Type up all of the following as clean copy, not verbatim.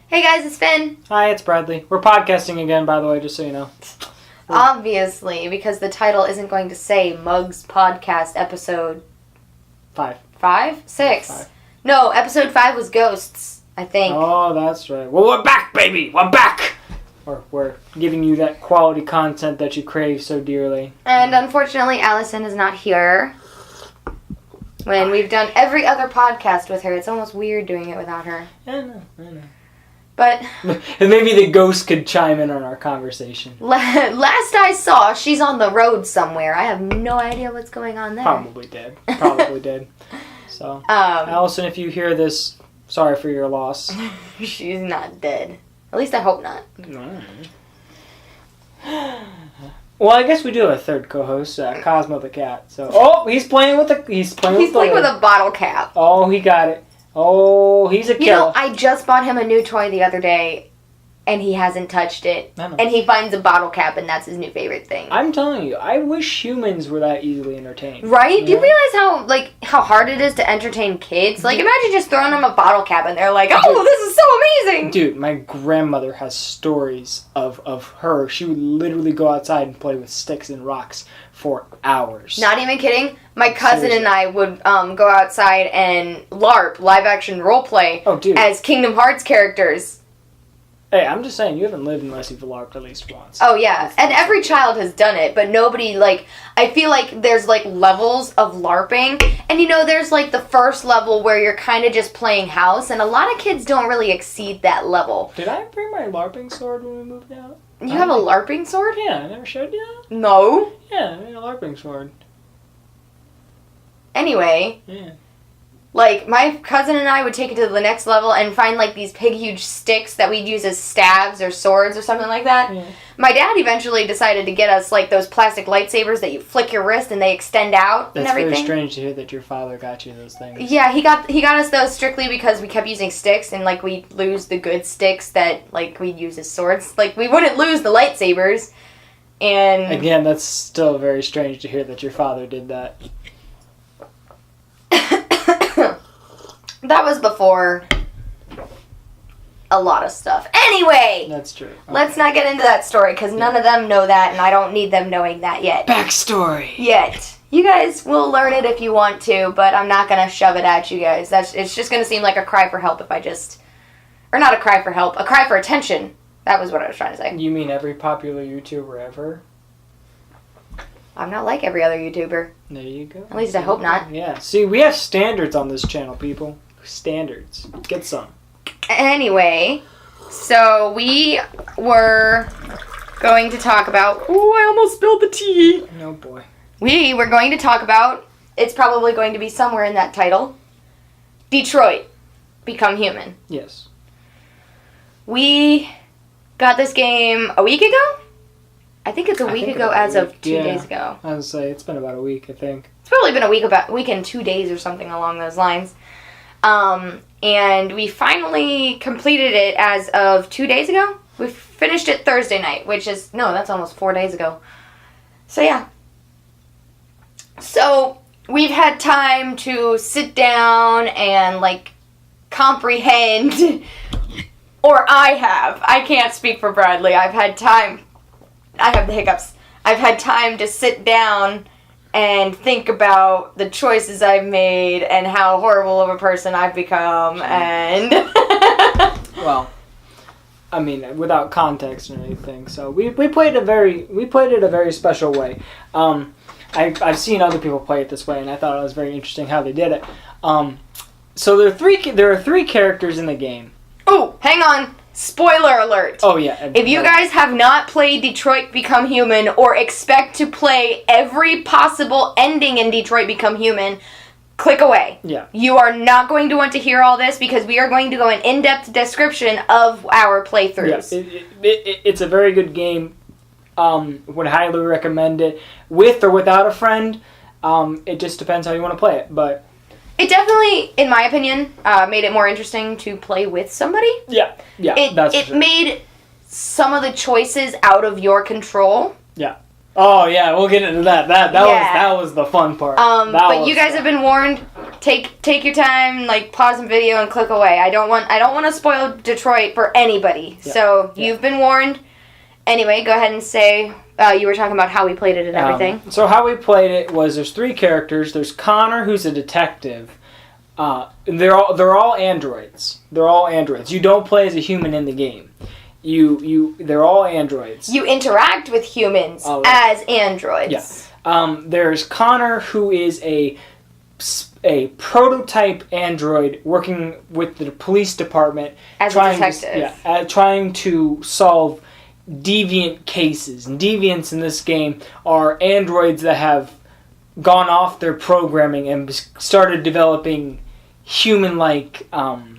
Hey guys, it's Finn. Hi, it's Bradley. We're podcasting again, by the way, just so you know. Obviously, because the title isn't going to say Mugz Podcast Episode... 5. 5? 6. 5. No, Episode 5 was Ghosts, I think. Oh, that's right. Well, we're back, baby! We're back! We're giving you that quality content that you crave so dearly. And unfortunately, Allison is not here. When we've done every other podcast with her, it's almost weird doing it without her. I know. But And maybe the ghost could chime in on our conversation. last I saw, she's on the road somewhere. I have no idea what's going on there. Probably dead. So, Allison, if you hear this, sorry for your loss. She's not dead. At least I hope not. Well, I guess we do have a third co-host, Cosmo the cat. So, he's playing with a bottle cap. Oh, he got it. Oh, he's a killer. You know, I just bought him a new toy the other day, and he hasn't touched it. And he finds a bottle cap, and that's his new favorite thing. I'm telling you, I wish humans were that easily entertained. Right? Do you realize how hard it is to entertain kids? Like, imagine just throwing them a bottle cap, and they're like, oh, this is so amazing! Dude, my grandmother has stories of her. She would literally go outside and play with sticks and rocks for hours. Not even kidding. My cousin and I would go outside and LARP, live-action roleplay, as Kingdom Hearts characters. Hey, I'm just saying, you haven't lived unless you've LARPed at least once. Oh, yeah. And every child has done it, but nobody, I feel like there's, levels of LARPing. And, there's, the first level where you're kind of just playing house, and a lot of kids don't really exceed that level. Did I bring my LARPing sword when we moved out? You have a LARPing sword? Yeah, I never showed you that? No. Yeah, I made a LARPing sword. Anyway. Yeah. My cousin and I would take it to the next level and find, these big, huge sticks that we'd use as stabs or swords or something like that. Yeah. My dad eventually decided to get us, those plastic lightsabers that you flick your wrist and they extend out and everything. That's very strange to hear that your father got you those things. Yeah, he got us those strictly because we kept using sticks and, we'd lose the good sticks that, we'd use as swords. We wouldn't lose the lightsabers. And... Again, that's still very strange to hear that your father did that. That was before a lot of stuff. Anyway! That's true. Okay. Let's not get into that story, because none of them know that, and I don't need them knowing that yet. Backstory! Yet. You guys will learn it if you want to, but I'm not going to shove it at you guys. It's just going to seem like a cry for help if I just... Or not a cry for help, a cry for attention. That was what I was trying to say. You mean every popular YouTuber ever? I'm not like every other YouTuber. There you go. At least I hope not. Yeah. See, we have standards on this channel, people. Standards. Get some. Anyway, so we were going to talk about... Oh, I almost spilled the tea. No, boy. We were going to talk about... It's probably going to be somewhere in that title. Detroit. Become Human. Yes. We got this game a week ago? I think it's a week ago as of 2 days ago. I was going to say, it's been about a week, I think. It's probably been a week and 2 days or something along those lines. And we finally completed it as of 2 days ago. We finished it Thursday night, which is... No, that's almost 4 days ago. So, yeah. So, we've had time to sit down and, comprehend... Or I have. I can't speak for Bradley. I've had time... I have the hiccups. I've had time to sit down and think about the choices I've made and how horrible of a person I've become, and... Well, I mean, without context or anything, so we played it a very special way. I've seen other people play it this way, and I thought it was very interesting how they did it. So there are three characters in the game. Oh, hang on. Spoiler alert. Oh, yeah. If you guys have not played Detroit Become Human or expect to play every possible ending in Detroit Become Human, click away. Yeah. You are not going to want to hear all this because we are going to go in in-depth description of our playthroughs. Yeah, it's a very good game. Would highly recommend it. With or without a friend. It just depends how you want to play it, but... It definitely, in my opinion, made it more interesting to play with somebody. Yeah, It made some of the choices out of your control. Yeah. Oh, yeah, we'll get into that. That was the fun part. But you guys have been warned. take your time, like pause the video and click away. I don't want to spoil Detroit for anybody. Yeah. So you've been warned. Anyway, go ahead and say you were talking about how we played it and everything. So how we played it was there's 3 characters. There's Connor, who's a detective. They're all androids. They're all androids. You don't play as a human in the game. They're all androids. You interact with humans as androids. Yeah. There's Connor, who is a prototype android working with the police department as a detective. Trying to solve deviant cases. And deviants in this game are androids that have gone off their programming and started developing human-like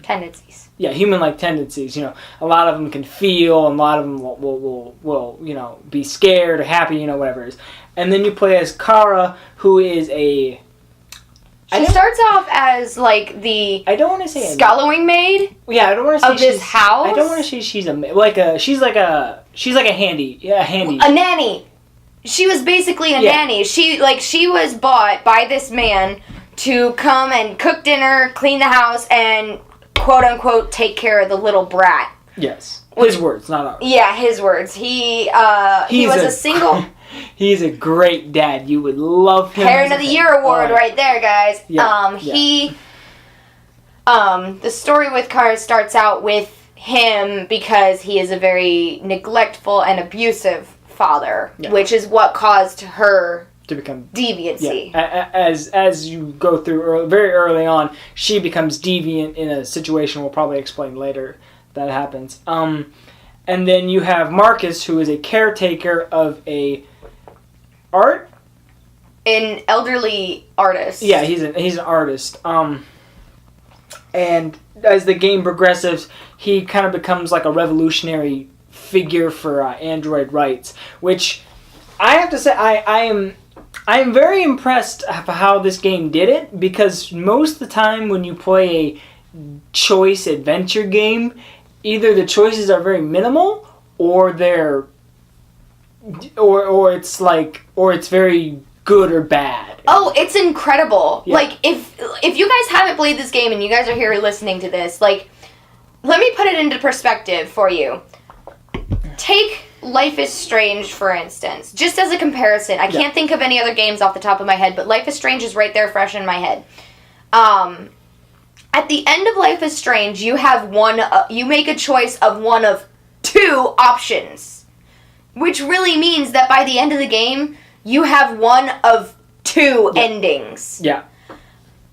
tendencies. Yeah, human-like tendencies. You know, a lot of them can feel, and a lot of them will you know, be scared or happy, you know, whatever it is. And then you play as Kara, who is a... She starts off as like the... I don't want to say... Scullowing maid? Yeah, I don't want to say of this house? I don't want to say she's a... She's like a handy. Yeah, a handy. A nanny. She was basically a nanny. She was bought by this man to come and cook dinner, clean the house, and quote unquote take care of the little brat. Yes. His words, not ours. Yeah, his words. He was a single... He's a great dad. You would love him. Parent of the Year award right there, guys. Yeah. The story with Kara starts out with him because he is a very neglectful and abusive father, which is what caused her to become deviancy. Yeah. As you go through very early on, she becomes deviant in a situation we'll probably explain later that happens. And then you have Marcus, who is a caretaker of an elderly artist. Yeah, he's an artist. And as the game progresses, he kind of becomes like a revolutionary figure for android rights, which I have to say I am very impressed of how this game did it, because most of the time when you play a choice adventure game, either the choices are very minimal or they're or it's very good or bad. Oh, it's incredible. Yeah. Like, if you guys haven't played this game and you guys are here listening to this, like, let me put it into perspective for you. Take Life is Strange, for instance. Just as a comparison. I can't think of any other games off the top of my head, but Life is Strange is right there fresh in my head. At the end of Life is Strange, you have you make a choice of one of 2 options. Which really means that by the end of the game, you have one of 2 endings. Yeah.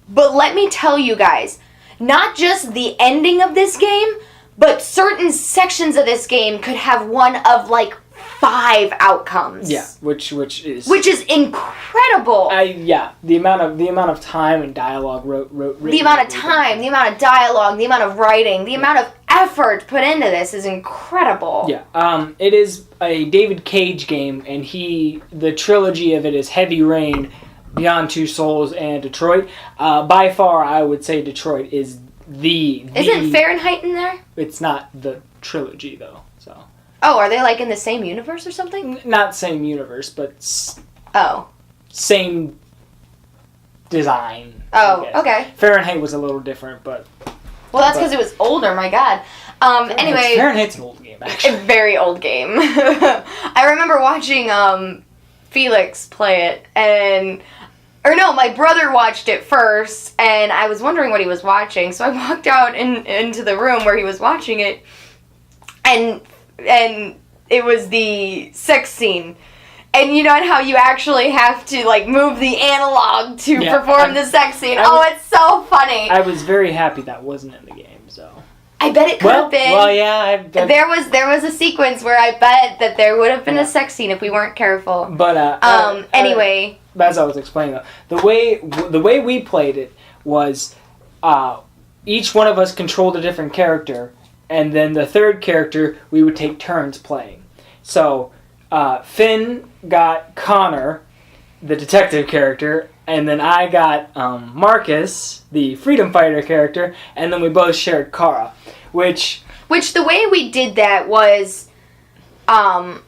But let me tell you guys, not just the ending of this game, but certain sections of this game could have one of like 5 outcomes. Yeah, which is incredible. The amount of time and dialogue the amount of time, the amount of dialogue, the amount of writing, the amount of effort put into this is incredible. Yeah. It is a David Cage game, and the trilogy of it is Heavy Rain, Beyond Two Souls, and Detroit. By far, I would say Detroit is Isn't Fahrenheit in there? It's not the trilogy though. So. Oh, are they like in the same universe or something? Not same universe, but same design. Oh, okay. Fahrenheit was a little different, but... Well, that's because it was older, my god. Anyway... Fahrenheit's an old game, actually. A very old game. I remember watching Felix play it, my brother watched it first, and I was wondering what he was watching, so I walked out into the room where he was watching it, and it was the sex scene. And you know how you actually have to, like, move the analog to perform the sex scene? It's so funny. I was very happy that wasn't in the game, so... I bet it could have been. Well, yeah. There was a sequence where I bet that there would have been a sex scene if we weren't careful. But, anyway... As I was explaining, though, the way we played it was each one of us controlled a different character, and then the third character, we would take turns playing. So... Finn got Connor, the detective character, and then I got Marcus, the freedom fighter character, and then we both shared Kara, which the way we did that was, I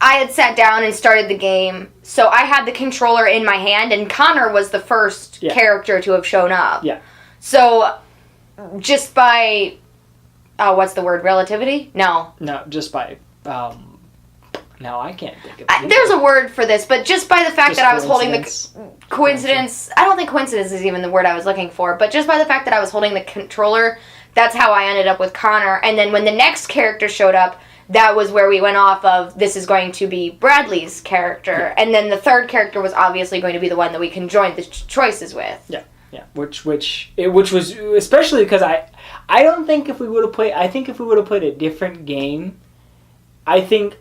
I had sat down and started the game, so I had the controller in my hand, and Connor was the first character to have shown up. Yeah. So, just by, what's the word, relativity? No. No, just by, no, I can't think of it. There's a word for this, but just by the fact that I was holding the coincidence, I don't think coincidence is even the word I was looking for, but just by the fact that I was holding the controller, that's how I ended up with Connor. And then when the next character showed up, that was where we went off of, this is going to be Bradley's character. And then the third character was obviously going to be the one that we can join the choices with. Yeah, yeah. Which was, especially because I don't think if we would have played, I think if we would have played a different game, I think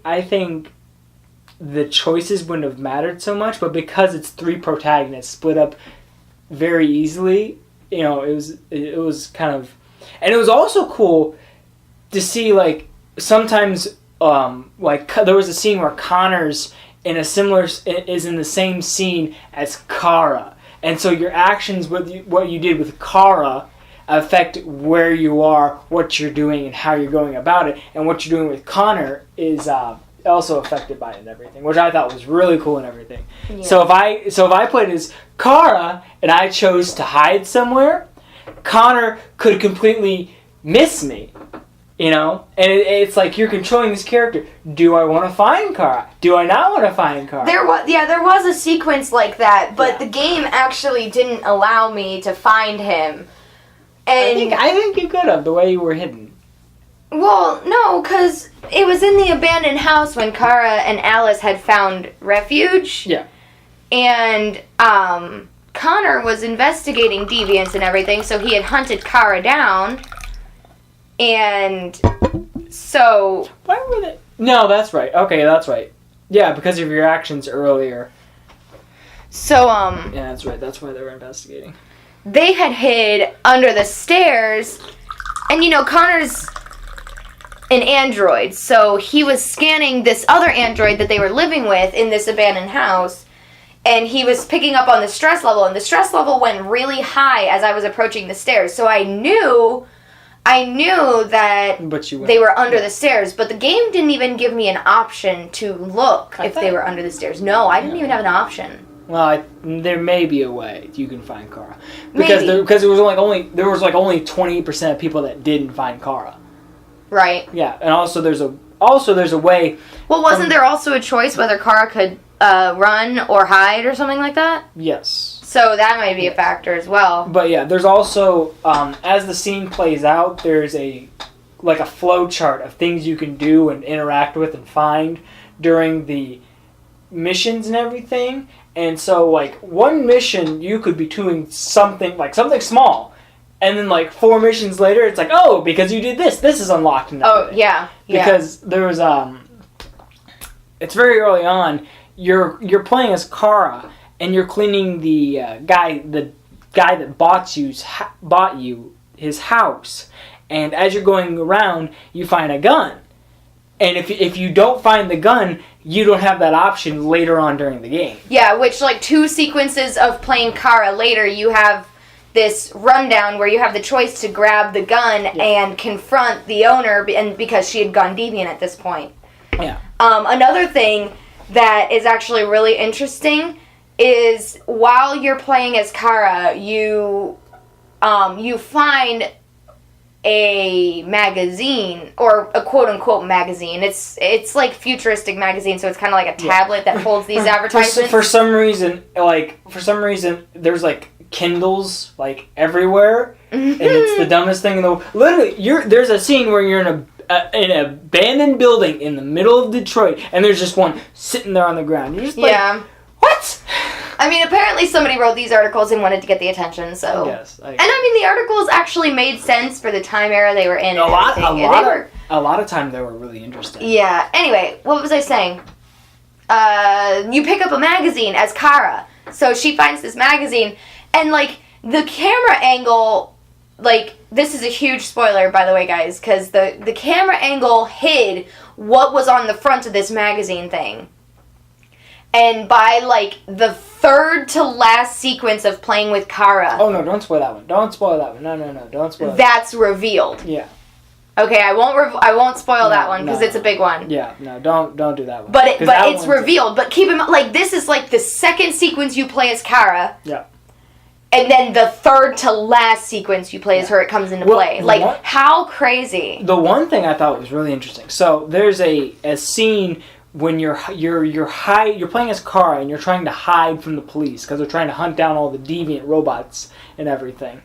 the choices wouldn't have mattered so much, but because it's 3 protagonists split up very easily, you know, it was kind of, and it was also cool to see, like, sometimes, like, there was a scene where Connor's is in the same scene as Kara, and so your actions, what you did with Kara, affect where you are, what you're doing, and how you're going about it, and what you're doing with Connor is also affected by it and everything, which I thought was really cool and everything. Yeah. So if I played as Kara and I chose to hide somewhere, Connor could completely miss me. You know? And it's like you're controlling this character. Do I want to find Kara? Do I not want to find Kara? There was a sequence like that, but the game actually didn't allow me to find him. And I think you could have, the way you were hidden. Well, no, because it was in the abandoned house when Kara and Alice had found refuge. Yeah. And Connor was investigating deviants and everything, so he had hunted Kara down. And so... Why were they... No, that's right. Okay, that's right. Yeah, because of your actions earlier. So, Yeah, that's right. That's why they were investigating. They had hid under the stairs, and, you know, Connor's an android, so he was scanning this other android that they were living with in this abandoned house, and he was picking up on the stress level, and the stress level went really high as I was approaching the stairs, so I knew that they were under the stairs, but the game didn't even give me an option to look if they were under the stairs. No, I didn't even have an option. Well, there may be a way you can find Kara, because there was only 20% of people that didn't find Kara. Right. Yeah, and also there's a way. Well, wasn't there also a choice whether Kara could run or hide or something like that? Yes. So that might be a factor as well. But yeah, there's also as the scene plays out, there's a flow chart of things you can do and interact with and find during the missions and everything. And so, like, one mission you could be doing something small, and then 4 missions later, it's like, oh, because you did this is unlocked. And everything. Oh yeah. Because there was it's very early on. You're playing as Kara, and you're cleaning the guy that bought you his house, and as you're going around, you find a gun, and if you don't find the gun, you don't have that option later on during the game. Yeah, which 2 sequences of playing Kara later, you have this rundown where you have the choice to grab the gun and confront the owner, and because she had gone deviant at this point. Yeah. Another thing that is actually really interesting is while you're playing as Kara, you find a magazine, or a quote-unquote magazine. It's like futuristic magazine, so it's kind of like a tablet that holds these advertisements. For some reason, there's Kindles everywhere, and it's the dumbest thing in the world. Literally, there's a scene where you're in an abandoned building in the middle of Detroit, and there's just one sitting there on the ground. You're just what? I mean, apparently somebody wrote these articles and wanted to get the attention, so... Yes. And I mean, the articles actually made sense for the time era they were in. A lot of time they were really interesting. Yeah. Anyway, what was I saying? You pick up a magazine as Kara. So she finds this magazine, and, the camera angle... this is a huge spoiler, by the way, guys, because the camera angle hid what was on the front of this magazine thing. And by, the third to last sequence of playing with Kara... Oh, no, don't spoil that one. Don't spoil that one. No, don't spoil that. That's revealed. Yeah. Okay, I won't spoil that one because it's a big one. Yeah, no, don't do that one. But it's revealed. But keep in mind, like, this is like the second sequence you play as Kara. Yeah. And then the third to last sequence you play as her, it comes into play. Like, how crazy. The one thing I thought was really interesting. So there's a scene when you're playing as Kara and you're trying to hide from the police because they're trying to hunt down all the deviant robots and everything.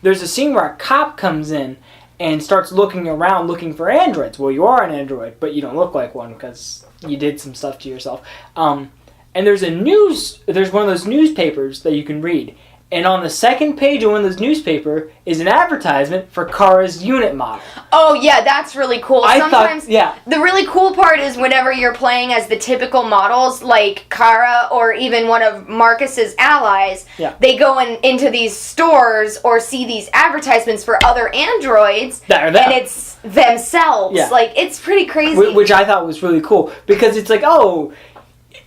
There's a scene where a cop comes in and starts looking around looking for androids. Well, you are an android, but you don't look like one because you did some stuff to yourself. And there's one of those newspapers that you can read. And on the second page of one of those newspaper is an advertisement for Kara's unit model. Oh, yeah, that's really cool. The really cool part is whenever you're playing as the typical models, like Kara or even one of Marcus's allies, they go into these stores or see these advertisements for other androids, and it's themselves. Yeah. Like, it's pretty crazy. Which I thought was really cool, because it's like, oh...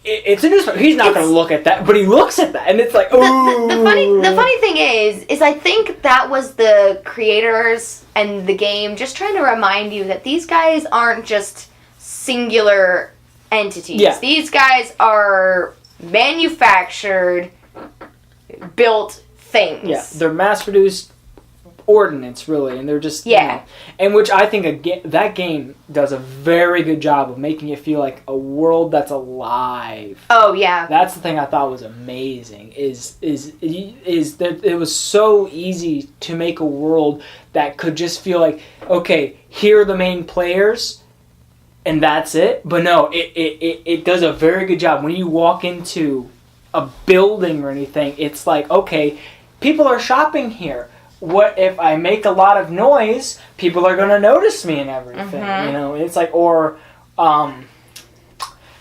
It's a newspaper. He's not going to look at that, but he looks at that, and it's like, oh. The funny thing is I think that was the creators and the game just trying to remind you that these guys aren't just singular entities. Yeah. These guys are manufactured, built things. Yeah, they're mass-produced ordnance, really, and they're just and which I think that game does a very good job of making it feel like a world that's alive. Oh yeah, that's the thing I thought was amazing. Is that it was so easy to make a world that could just feel like, okay, here are the main players, and that's it. But no, it does a very good job when you walk into a building or anything. It's like, okay, people are shopping here. What if I make a lot of noise? People are going to notice me and everything. Mm-hmm. You know, it's like, or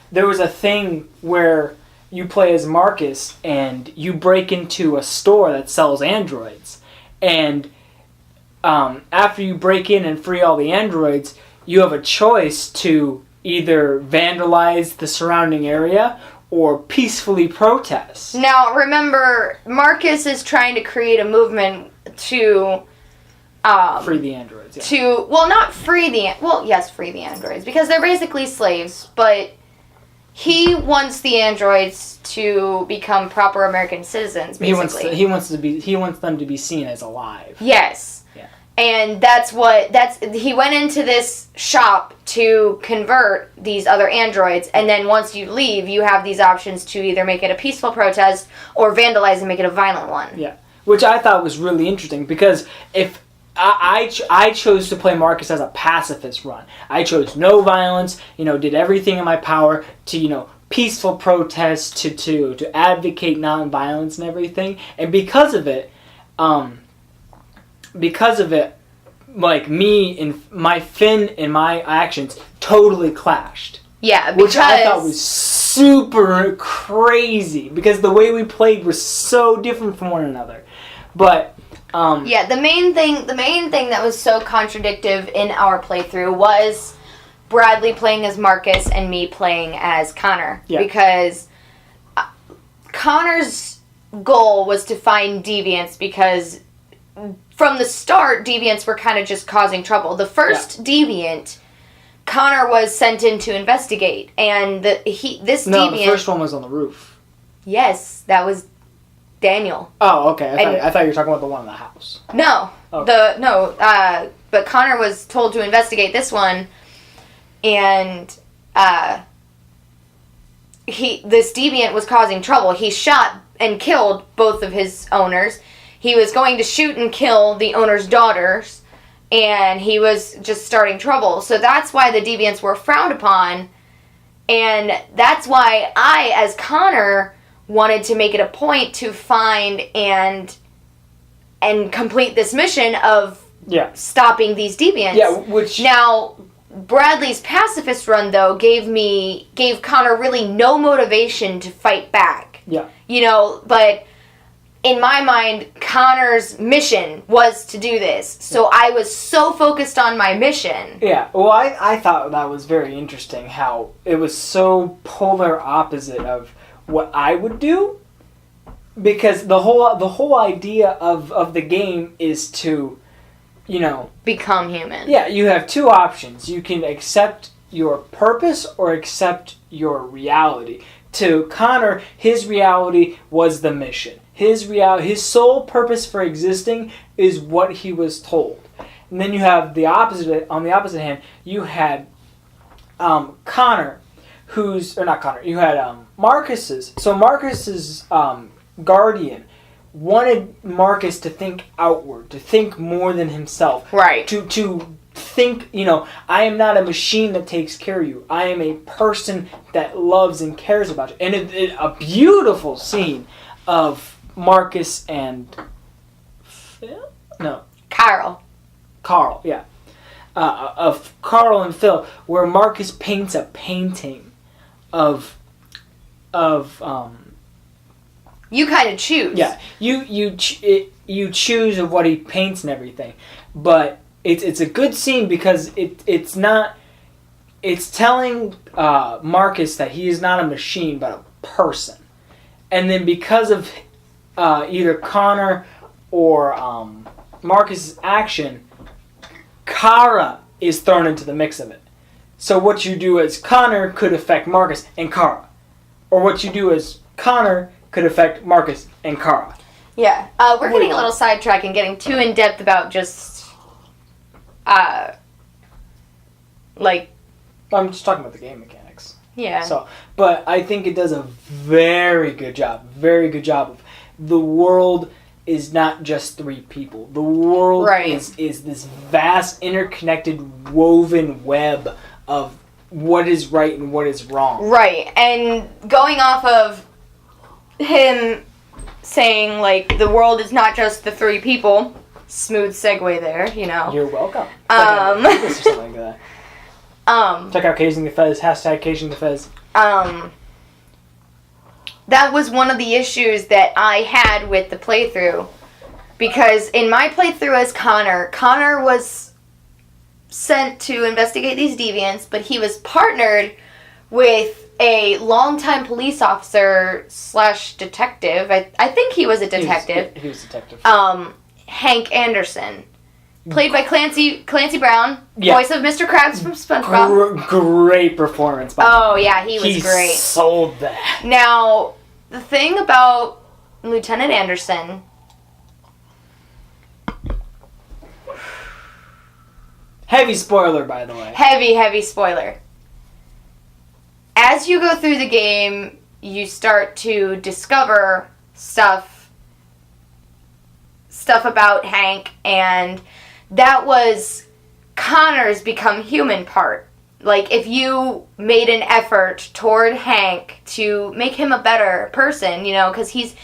there was a thing where you play as Marcus and you break into a store that sells androids, and after you break in and free all the androids, you have a choice to either vandalize the surrounding area or peacefully protest. Now, remember, Marcus is trying to create a movement to free the androids. Yeah. Free the androids, because they're basically slaves, but he wants the androids to become proper American citizens, basically. He wants them to be seen as alive. Yes. Yeah. And he went into this shop to convert these other androids, and then once you leave, you have these options to either make it a peaceful protest or vandalize and make it a violent one. Yeah. Which I thought was really interesting, because if I chose to play Marcus as a pacifist run. I chose no violence, did everything in my power to, peaceful protest, to advocate nonviolence and everything. And because of it, like, me and my Finn and my actions totally clashed. Yeah, which I thought was super crazy, because the way we played was so different from one another. But the main thing that was so contradictive in our playthrough was Bradley playing as Marcus and me playing as Connor. Yeah. Because Connor's goal was to find deviants, because from the start, deviants were kind of just causing trouble. The first deviant, Connor was sent in to investigate, and deviant... the first one was on the roof. Yes, that was Daniel. Oh, okay. I thought you were talking about the one in the house. No. Okay. But Connor was told to investigate this one, and this deviant was causing trouble. He shot and killed both of his owners. He was going to shoot and kill the owner's daughters, and he was just starting trouble. So that's why the deviants were frowned upon, and that's why I, as Connor, wanted to make it a point to find and complete this mission of stopping these deviants. Yeah, which... Now, Bradley's pacifist run, though, gave Connor really no motivation to fight back. Yeah. But in my mind, Connor's mission was to do this. So I was so focused on my mission. Yeah, well, I thought that was very interesting, how it was so polar opposite of what I would do, because the whole idea of the game is to, become human. Yeah, you have two options. You can accept your purpose or accept your reality. To Connor, his reality was the mission. His sole purpose for existing is what he was told. And then you have the opposite. On the opposite hand, you had Connor, you had Marcus's. So Marcus's guardian wanted Marcus to think outward, to think more than himself. Right. To think, I am not a machine that takes care of you. I am a person that loves and cares about you. And a beautiful scene of Marcus and Phil? No. Carl, yeah. Of Carl and Phil, where Marcus paints a painting of you kind of choose. Yeah, you choose of what he paints and everything, but it's a good scene because it's telling Marcus that he is not a machine but a person, and then because of either Connor or Marcus's action, Kara is thrown into the mix of it. So what you do as Connor could affect Marcus and Kara, or what you do as Connor could affect Marcus and Kara. Yeah, we're getting a little sidetracked and getting too in depth about just, I'm just talking about the game mechanics. Yeah. So, but I think it does a very good job of the world is not just three people. The world is this vast, interconnected, woven web of what is right and what is wrong. Right, and going off of him saying, the world is not just the three people. Smooth segue there, You're welcome. Or something like that. Check out Casing the Fez, hashtag Casing the Fez. That was one of the issues that I had with the playthrough. Because in my playthrough as Connor was sent to investigate these deviants, but he was partnered with a longtime police officer / detective. I think he was a detective. He was a detective. Hank Anderson. Played by Clancy Brown, voice of Mr. Krabs from SpongeBob. Great performance by him. Oh, yeah, he was great. He sold that. Now, the thing about Lieutenant Anderson... Heavy spoiler, by the way. Heavy spoiler. As you go through the game, you start to discover stuff about Hank, and that was Connor's become human part. If you made an effort toward Hank to make him a better person, because he's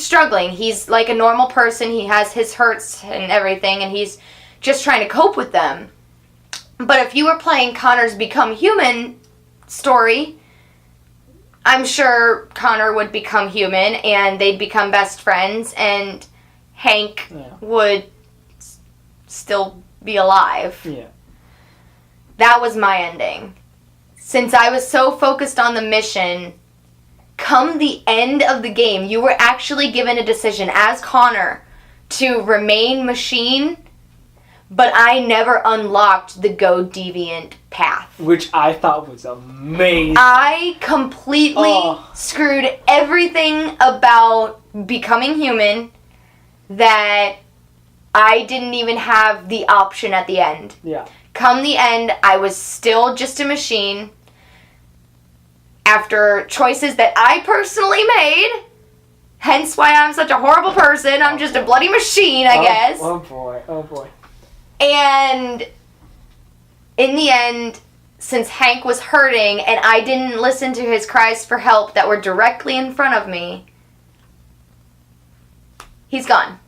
struggling. He's like a normal person. He has his hurts and everything, and he's just trying to cope with them. But if you were playing Connor's become human story, I'm sure Connor would become human, and they'd become best friends, and Hank would still be alive. Yeah. That was my ending. Since I was so focused on the mission, come the end of the game, you were actually given a decision as Connor to remain machine, but I never unlocked the Go Deviant path. Which I thought was amazing. I completely screwed everything about becoming human that I didn't even have the option at the end. Yeah. Come the end, I was still just a machine after choices that I personally made. Hence why I'm such a horrible person. I'm just a bloody machine, I guess. Oh boy. And in the end, since Hank was hurting and I didn't listen to his cries for help that were directly in front of me, he's gone.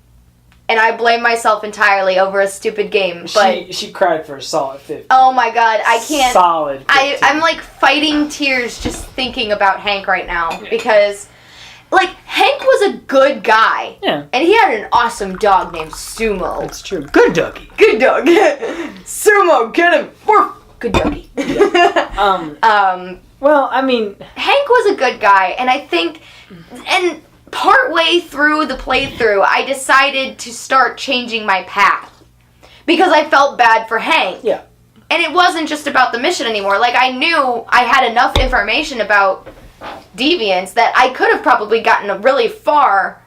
And I blame myself entirely over a stupid game. But she cried for a solid 50. Oh my god, I can't. Solid 50. I'm fighting tears just thinking about Hank right now. Because, Hank was a good guy. Yeah. And he had an awesome dog named Sumo. That's true. Good doggy. Good dog. Sumo, get him. Good doggy. Well, I mean... Hank was a good guy, and I think... And partway through the playthrough, I decided to start changing my path. because I felt bad for Hank. Yeah. And it wasn't just about the mission anymore. Like, I knew I had enough information about deviants that I could have probably gotten really far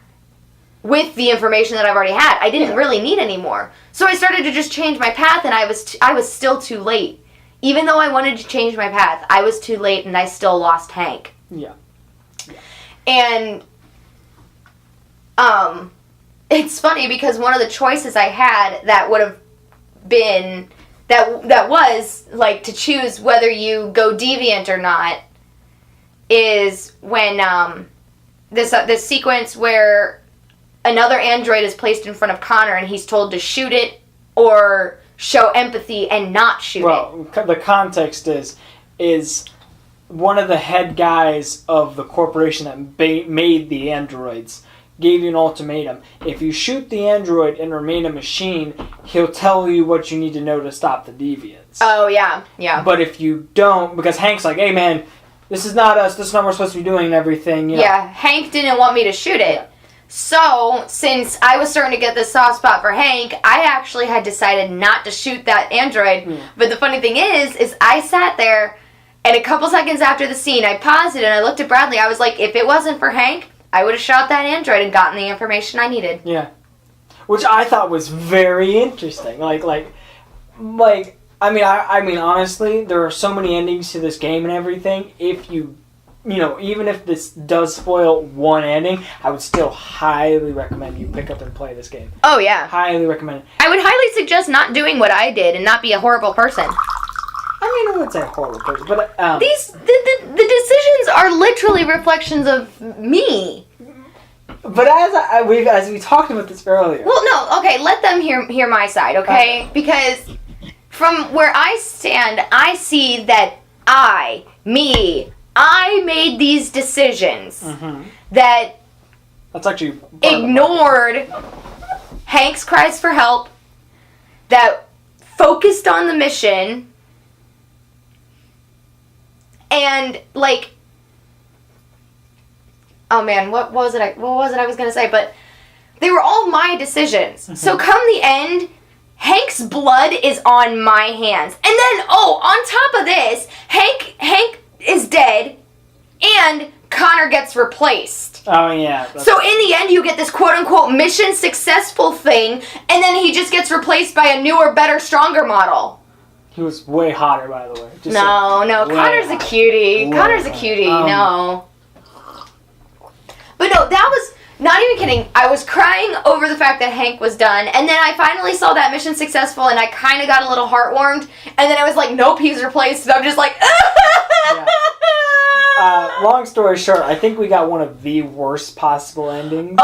with the information that I've already had. I didn't really need any more. So I started to just change my path, and I was still too late. Even though I wanted to change my path, I was too late, and I still lost Hank. Yeah. And it's funny because one of the choices I had that would have been that was like to choose whether you go deviant or not is when this sequence where another android is placed in front of Connor and he's told to shoot it or show empathy and not shoot it. Well, the context is one of the head guys of the corporation that made the androids gave you an ultimatum. If you shoot the android and remain a machine, he'll tell you what you need to know to stop the deviants. Oh, yeah, yeah. But if you don't, because Hank's like, hey man, this is not us, this is not what we're supposed to be doing and everything. You know. Yeah, Hank didn't want me to shoot it. Yeah. So, since I was starting to get this soft spot for Hank, I actually had decided not to shoot that android. Mm. But the funny thing is I sat there, and a couple seconds after the scene, I paused it and I looked at Bradley. I was like, if it wasn't for Hank, I would have shot that android and gotten the information I needed. Yeah. Which I thought was very interesting. Like I mean honestly, there are so many endings to this game and everything. If you know, even if this does spoil one ending, I would still highly recommend you pick up and play this game. Oh yeah. Highly recommend it. I would highly suggest not doing what I did and not be a horrible person. I mean, I wouldn't say horrible person, but the decisions are literally reflections of me. But as we talked about this earlier. Well, no, okay, let them hear my side, okay? Because from where I stand, I see that I made these decisions that that's actually ignored Hank's cries for help, that focused on the mission. And like, oh man, what was it I was gonna say? But they were all my decisions. Mm-hmm. So come the end, Hank's blood is on my hands. And then, on top of this, Hank is dead, and Connor gets replaced. Oh yeah. So in the end, you get this quote unquote mission successful thing, and then he just gets replaced by a newer, better, stronger model. He was way hotter, by the way. No, Connor's a cutie. Connor's a cutie, no. But no, that was, not even kidding, I was crying over the fact that Hank was done, and then I finally saw that mission successful, and I kind of got a little heart-warmed, and then I was like, nope, he's replaced, and I'm just like, yeah. Long story short, I think we got one of the worst possible endings.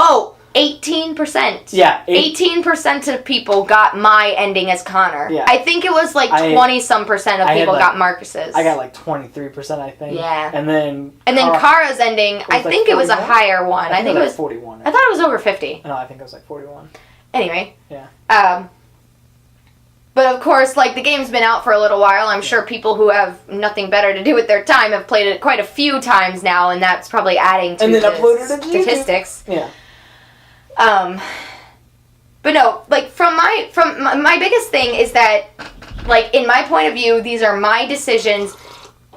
18%. Yeah. 18% of people got my ending as Connor. Yeah. I think it was like 20-some% of people got Marcus's. I got like 23%, I think. Yeah. And then Kara's ending, I think it was a higher one. I think it was 41. I thought it was over 50. No, I think it was like 41. Anyway. Yeah. But of course, like, the game's been out for a little while. I'm sure people who have nothing better to do with their time have played it quite a few times now, and that's probably adding to the statistics. Yeah. But no, like, from my biggest thing is that, like, in my point of view, these are my decisions,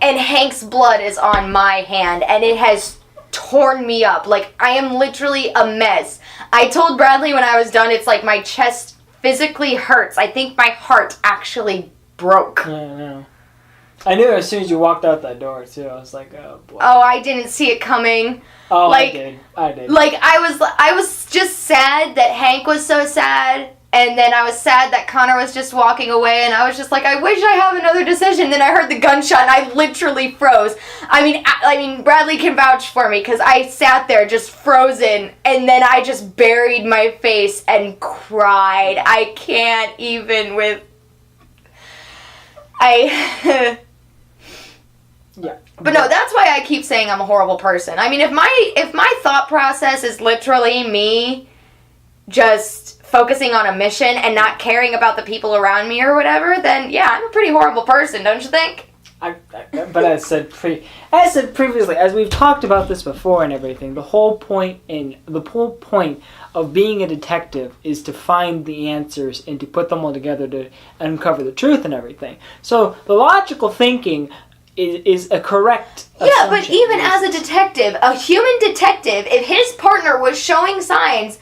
and Hank's blood is on my hand, and it has torn me up. Like, I am literally a mess. I told Bradley when I was done, it's like my chest physically hurts. I think my heart actually broke. Yeah. I knew as soon as you walked out that door, too. I was like, oh, boy. Oh, I didn't see it coming. Oh, like, I did. Like, I was just sad that Hank was so sad, and then I was sad that Connor was just walking away, and I was just like, I wish I have another decision. Then I heard the gunshot, and I literally froze. I mean, Bradley can vouch for me, because I sat there just frozen, and then I just buried my face and cried. I can't even with... Yeah. But no, that's why I keep saying I'm a horrible person. I mean, if my thought process is literally me just focusing on a mission and not caring about the people around me or whatever, then yeah, I'm a pretty horrible person, don't you think? But as I said previously, as we've talked about this before and everything, the whole point of being a detective is to find the answers and to put them all together to uncover the truth and everything. So the logical thinking is a correct assumption. Yeah, but even as a detective, a human detective, if his partner was showing signs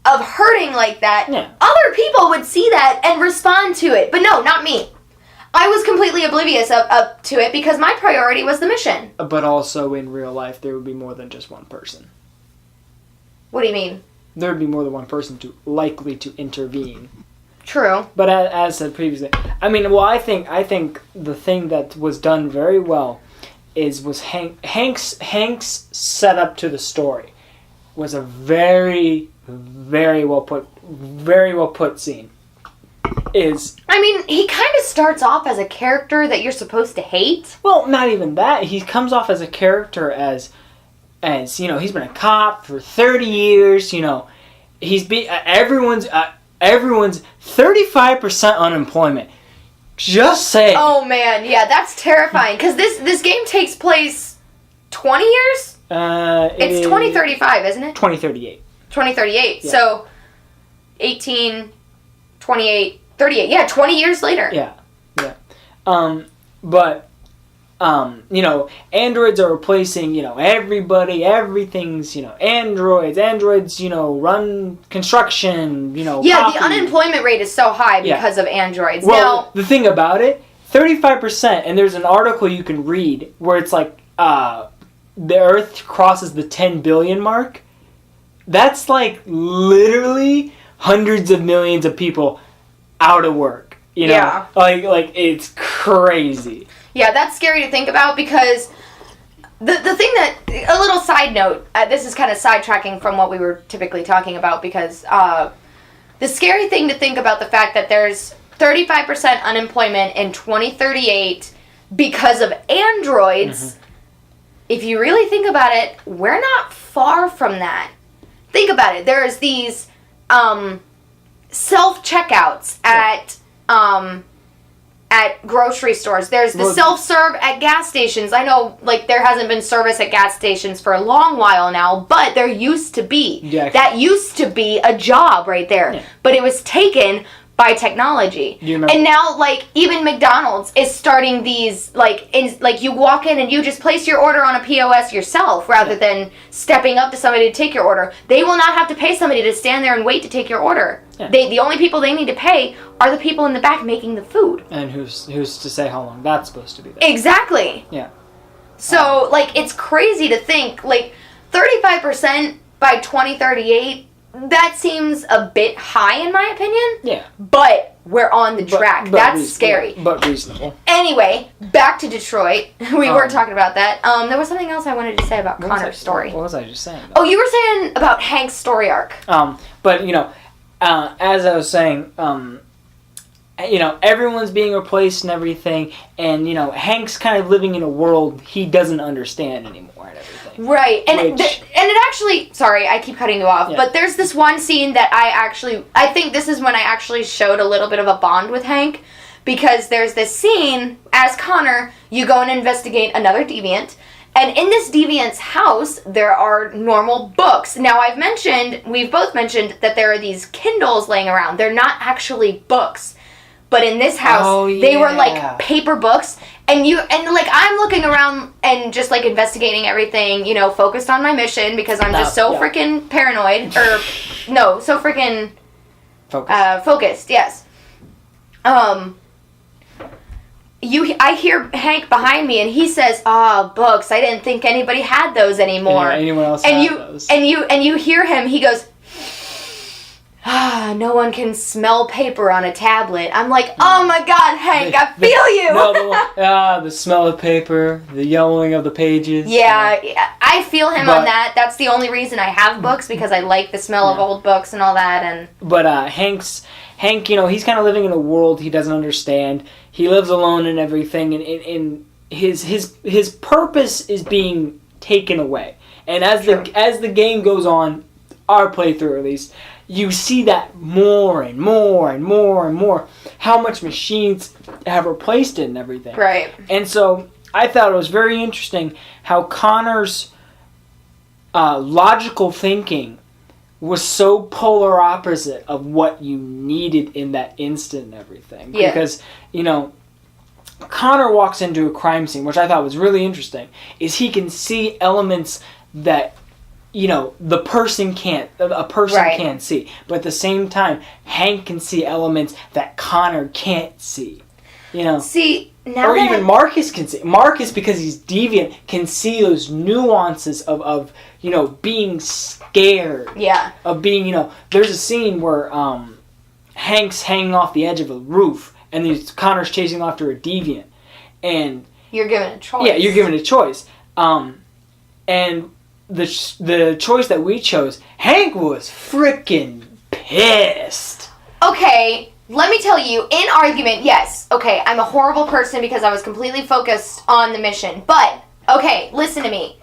of hurting like that, other people would see that and respond to it. But no, not me. I was completely oblivious up to it because my priority was the mission. But also in real life, there would be more than just one person. What do you mean? There would be more than one person likely to intervene. True. But as said previously, I mean, well, I think the thing that was done very well was Hank's setup to the story was a very, very well put scene. I mean, he kind of starts off as a character that you're supposed to hate. Well, not even that. He comes off as a character as you know, he's been a cop for 30 years. You know, everyone's 35% unemployment. Just saying. Oh man, yeah, that's terrifying. Because this game takes place 20 years. It's 2035, isn't it? 2038. 2038. Yeah. So 18, 28, 38. Yeah, 20 years later. Yeah. But you know, androids are replacing, you know, everybody, everything's, you know, androids, you know, run construction, you know, yeah, copy. the unemployment rate is so high because of androids. Well, the thing about it, 35%, and there's an article you can read where it's like, the Earth crosses the 10 billion mark. That's like literally hundreds of millions of people out of work, you know? Yeah. Like it's crazy. Yeah, that's scary to think about because the thing that, a little side note, this is kind of sidetracking from what we were typically talking about because the scary thing to think about the fact that there's 35% unemployment in 2038 because of androids, if you really think about it, we're not far from that. Think about it. There's these self-checkouts at grocery stores. There's the self-serve at gas stations. I know, like, there hasn't been service at gas stations for a long while now, but there used to be. Yeah. That used to be a job right there. Yeah. But it was taken by technology. And now, like, even McDonald's is starting these, like, you walk in and you just place your order on a POS yourself rather than stepping up to somebody to take your order. They will not have to pay somebody to stand there and wait to take your order. Yeah. The only people they need to pay are the people in the back making the food. And who's to say how long that's supposed to be there? Exactly. Yeah. So, like, it's crazy to think, like, 35% by 2038, that seems a bit high in my opinion. Yeah. But we're on the track. That's scary. But reasonable. Anyway, back to Detroit. We were talking about that. There was something else I wanted to say about Connor's story. What was I just saying? Oh, you were saying about Hank's story arc. But, you know, as I was saying, you know, everyone's being replaced and everything, and, you know, Hank's kind of living in a world he doesn't understand anymore and everything. Right, and it actually, sorry, I keep cutting you off, but there's this one scene that I think this is when I actually showed a little bit of a bond with Hank, because there's this scene, as Connor, you go and investigate another deviant, and in this deviant's house, there are normal books. Now, we've both mentioned that there are these Kindles laying around. They're not actually books. But in this house, they were like paper books, and like I'm looking around and just like investigating everything, you know, focused on my mission because I'm just so freaking paranoid, so freaking focused. Yes. I hear Hank behind me, and he says, books. I didn't think anybody had those anymore. Yeah, anyone else had those. And you hear him. He goes, no one can smell paper on a tablet. I'm like, oh my God, Hank, I feel you. The smell of paper, the yellowing of the pages. Yeah, I feel him on that. That's the only reason I have books, because I like the smell of old books and all that. But Hank, you know, he's kind of living in a world he doesn't understand. He lives alone and everything, and his purpose is being taken away. And as the game goes on, our playthrough at least, you see that more and more and more and more, how much machines have replaced it and everything. Right. And so I thought it was very interesting how Connor's logical thinking was so polar opposite of what you needed in that instant and everything. Yeah. Because, you know, Connor walks into a crime scene, which I thought was really interesting, is he can see elements that, you know, a person can't see. But at the same time, Hank can see elements that Connor can't see. You know? See, now or even Marcus can see. Marcus, because he's deviant, can see those nuances of you know, being scared. Yeah. Of being, you know, there's a scene where Hank's hanging off the edge of a roof and Connor's chasing after a deviant. And you're given a choice. Yeah, you're given a choice. And the choice that we chose, Hank was freaking pissed. Okay, let me tell you, in argument, yes, okay, I'm a horrible person because I was completely focused on the mission. But, okay, listen to me.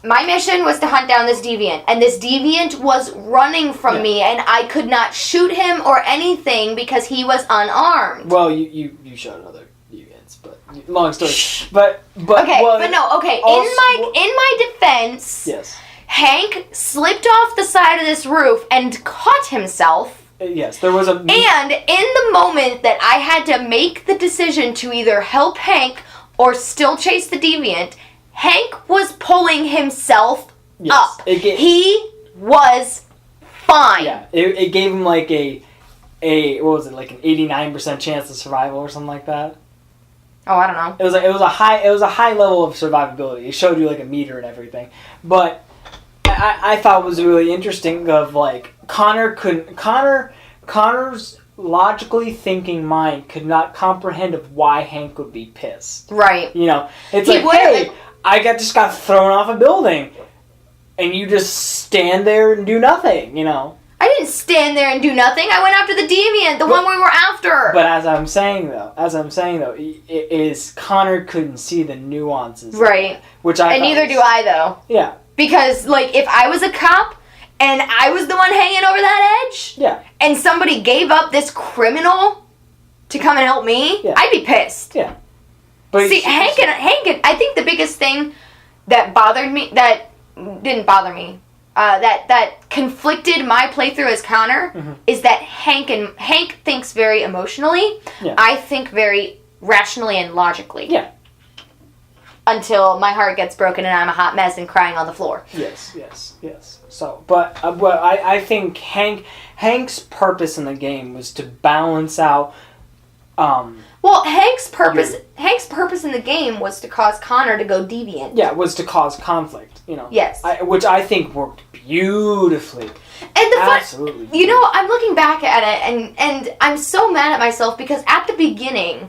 My mission was to hunt down this deviant, and this deviant was running from me, and I could not shoot him or anything because he was unarmed. Well, you shot other deviants, but long story. But okay, well, but no, okay. Also, in my defense, yes, Hank slipped off the side of this roof and caught himself. Yes, there was a... And in the moment that I had to make the decision to either help Hank or still chase the deviant, Hank was pulling himself up. He was fine. Yeah, it gave him like a what was it, like an 89% chance of survival or something like that. Oh, I don't know. It was a high level of survivability. It showed you like a meter and everything. But I thought it was really interesting of like Connor's logically thinking mind could not comprehend of why Hank would be pissed. Right. You know, it's like, hey, I just got thrown off a building, and you just stand there and do nothing, you know. I didn't stand there and do nothing. I went after the deviant, the one we were after. But as I'm saying though, it is Connor couldn't see the nuances. Right. Which I and neither do I though. Yeah. Because like if I was a cop and I was the one hanging over that edge, yeah, and somebody gave up this criminal to come and help me, I'd be pissed. Yeah. But see, Hank and I think the biggest thing that bothered me, that didn't bother me, that conflicted my playthrough as Connor, is that Hank thinks very emotionally. Yeah. I think very rationally and logically. Yeah. Until my heart gets broken and I'm a hot mess and crying on the floor. Yes. So, but I think Hank's purpose in the game was to balance out. Well, Hank's purpose in the game was to cause Connor to go deviant. Yeah, was to cause conflict. You know. Yes. Which I think worked beautifully. And the absolutely. You know, I'm looking back at it and I'm so mad at myself because at the beginning.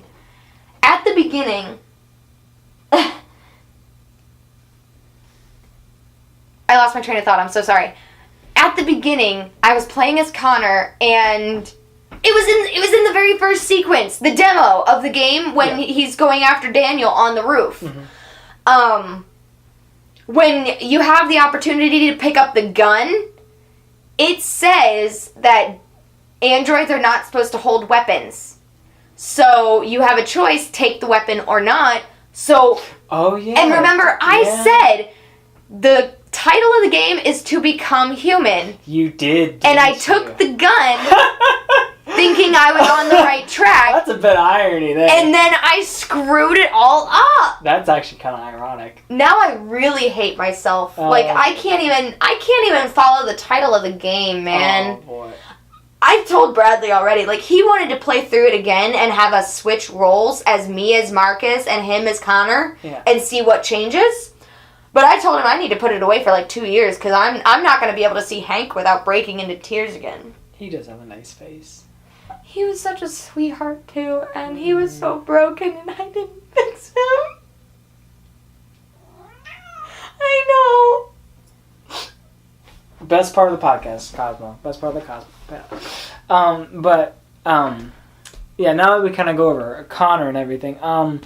I lost my train of thought. I'm so sorry. At the beginning, I was playing as Connor, and it was in the very first sequence, the demo of the game when he's going after Daniel on the roof. When you have the opportunity to pick up the gun, it says that androids are not supposed to hold weapons. So you have a choice, take the weapon or not. So, oh yeah. And remember, I said the title of the game is To Become Human. You did. And I took the gun thinking I was on the right track. That's a bit of irony there. And then I screwed it all up. That's actually kind of ironic. Now I really hate myself. Like I can't even follow the title of the game, man. Oh boy. I told Bradley already, like, he wanted to play through it again and have us switch roles as me as Marcus and him as Connor and see what changes. But I told him I need to put it away for like 2 years because I'm not going to be able to see Hank without breaking into tears again. He does have a nice face. He was such a sweetheart too, and he was so broken and I didn't fix him. I know. Best part of the podcast, Cosmo. Best part of the Cosmo. Yeah, now that we kind of go over Connor and everything, want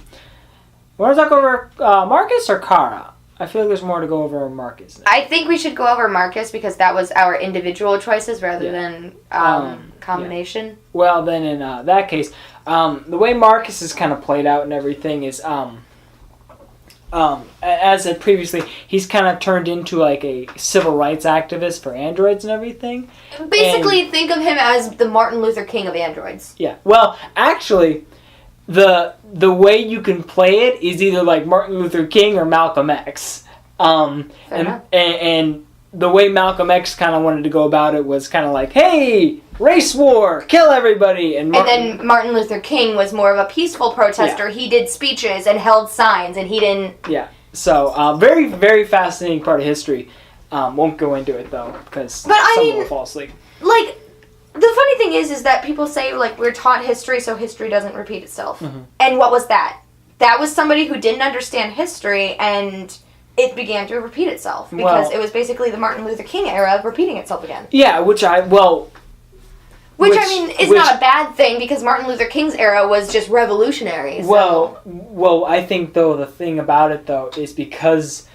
to talk over Marcus or Kara? I feel like there's more to go over Marcus now. I think we should go over Marcus because that was our individual choices rather than combination. Yeah. Well, then in that case, the way Marcus is kind of played out and everything is as I said previously, he's kind of turned into like a civil rights activist for androids and everything. Basically, think of him as the Martin Luther King of androids. Yeah. Well, actually, the way you can play it is either like Martin Luther King or Malcolm X. And the way Malcolm X kind of wanted to go about it was kind of like, hey, race war, kill everybody. And then Martin Luther King was more of a peaceful protester. Yeah. He did speeches and held signs, and he didn't... Yeah. So, very, very fascinating part of history. Won't go into it, though, because someone will fall asleep. Like, the funny thing is that people say, like, we're taught history so history doesn't repeat itself. Mm-hmm. And what was that? That was somebody who didn't understand history, and... it began to repeat itself because it was basically the Martin Luther King era repeating itself again. Yeah, which I mean is not a bad thing because Martin Luther King's era was just revolutionary. So. Well, I think though the thing about it though is because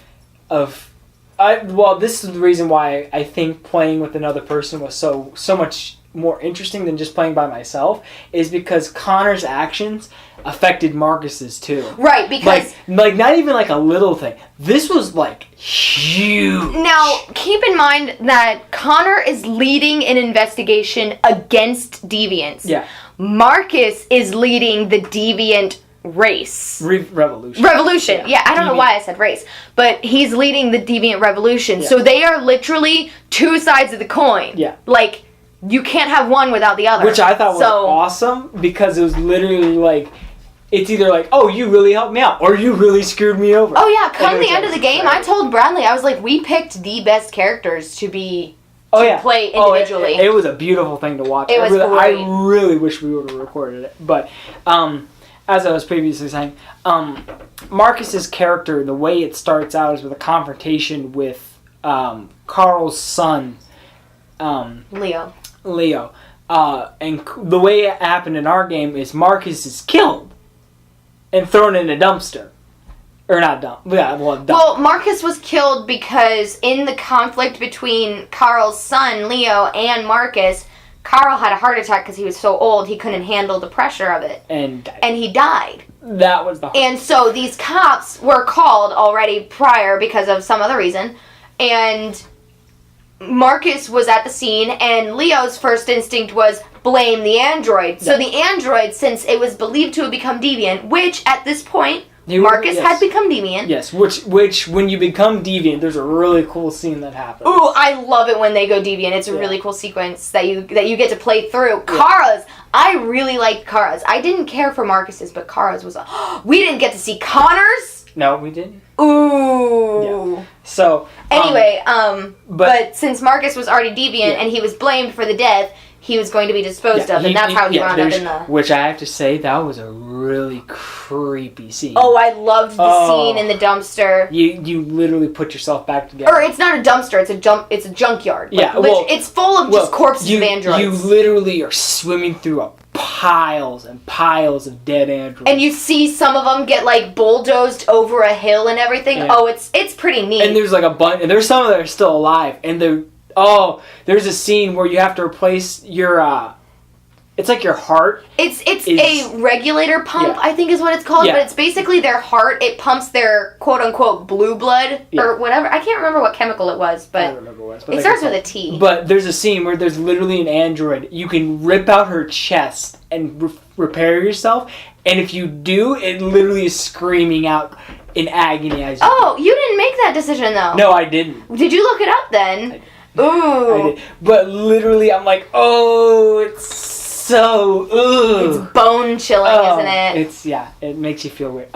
of this is the reason why I think playing with another person was so much more interesting than just playing by myself is because Connor's actions affected Marcus's too. Right, because... Like not even like a little thing. This was like huge. Now, keep in mind that Connor is leading an investigation against deviants. Yeah. Marcus is leading the deviant race. Revolution. Yeah, I don't know why I said race. But he's leading the deviant revolution. Yeah. So they are literally two sides of the coin. Yeah. Like... you can't have one without the other. Which I thought was awesome because it was literally like, it's either like, oh, you really helped me out, or you really screwed me over. Oh yeah, come the end of the game, I told Bradley, I was like, we picked the best characters to play individually. It was a beautiful thing to watch. It was great. I really wish we would have recorded it. But, as I was previously saying, Marcus's character, the way it starts out is with a confrontation with Carl's son, Leo. And the way it happened in our game is Marcus is killed and thrown in a dumpster. Or not dump. Yeah, dump. Well, Marcus was killed because in the conflict between Carl's son, Leo, and Marcus, Carl had a heart attack because he was so old he couldn't handle the pressure of it. And he died. That was the heart. And so these cops were called already prior because of some other reason. And... Marcus was at the scene, and Leo's first instinct was blame the android. So the android, since it was believed to have become deviant, which at this point, Marcus had become deviant. Yes, which when you become deviant, there's a really cool scene that happens. Ooh, I love it when they go deviant. It's a really cool sequence that you get to play through. Yeah. Kara's, I really liked Kara's. I didn't care for Marcus's, but Kara's was we didn't get to see Connor's. No, we didn't. Ooh. Yeah. So anyway, but since Marcus was already deviant and he was blamed for the death, he was going to be disposed of, and that's how he wound up in the... Which I have to say, that was a really creepy scene. Oh, I loved the scene in the dumpster. You literally put yourself back together. Or it's not a dumpster, it's a junkyard. Like, yeah, well... it's full of just corpses of androids. You literally are swimming through piles and piles of dead androids. And you see some of them get, like, bulldozed over a hill and everything. Yeah. Oh, it's pretty neat. And there's, like, a bunch... And there's some that are still alive, and they're... Oh, there's a scene where you have to replace your, it's like your heart. It's a regulator pump, I think is what it's called, but it's basically their heart. It pumps their quote-unquote blue blood, or whatever. I can't remember what chemical it was, but, I don't remember what it was, but it starts with a T. But there's a scene where there's literally an android. You can rip out her chest and repair yourself, and if you do, it literally is screaming out in agony as you do. You didn't make that decision, though. No, I didn't. Did you look it up, then? Ooh. But literally, I'm like, it's so, It's bone chilling, isn't it? It makes you feel weird.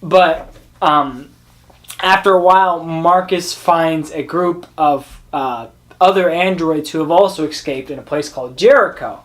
But, after a while, Marcus finds a group of, other androids who have also escaped in a place called Jericho.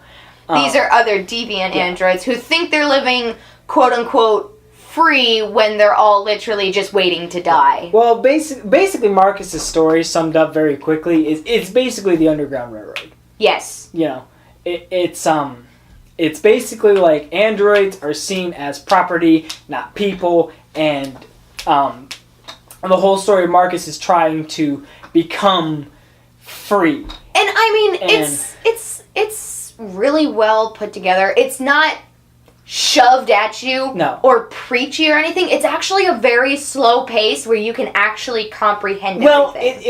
These are other deviant androids who think they're living, quote-unquote, free when they're all literally just waiting to die. Well, basically Marcus's story, summed up very quickly, is it's basically the Underground Railroad. Yes. You know, it's basically like androids are seen as property, not people, and the whole story of Marcus is trying to become free. And I mean, it's really well put together. It's not shoved at you No. or preachy or anything. It's actually a very slow pace where you can actually comprehend well, everything.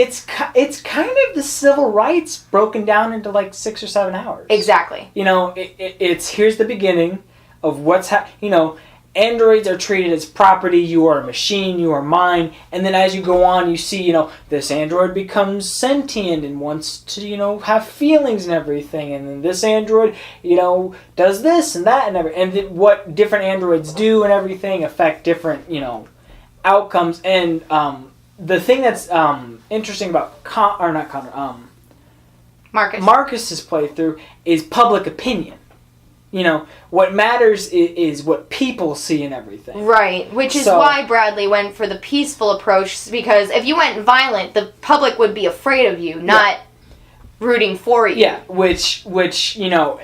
it's kind of the civil rights broken down into like 6 or 7 hours. Exactly. You know, it's here's the beginning of what's you know, androids are treated as property. You are a machine. You are mine. And then as you go on, you see, you know, this android becomes sentient and wants to, you know, have feelings and everything. And then this android, you know, does this and that and everything. And then what different androids do and everything affect different, you know, outcomes. And the thing that's interesting about Marcus's playthrough is public opinion. You know, what matters is what people see and everything. Right, which is why Bradley went for the peaceful approach, because if you went violent, the public would be afraid of you, not rooting for you. Yeah, which you know,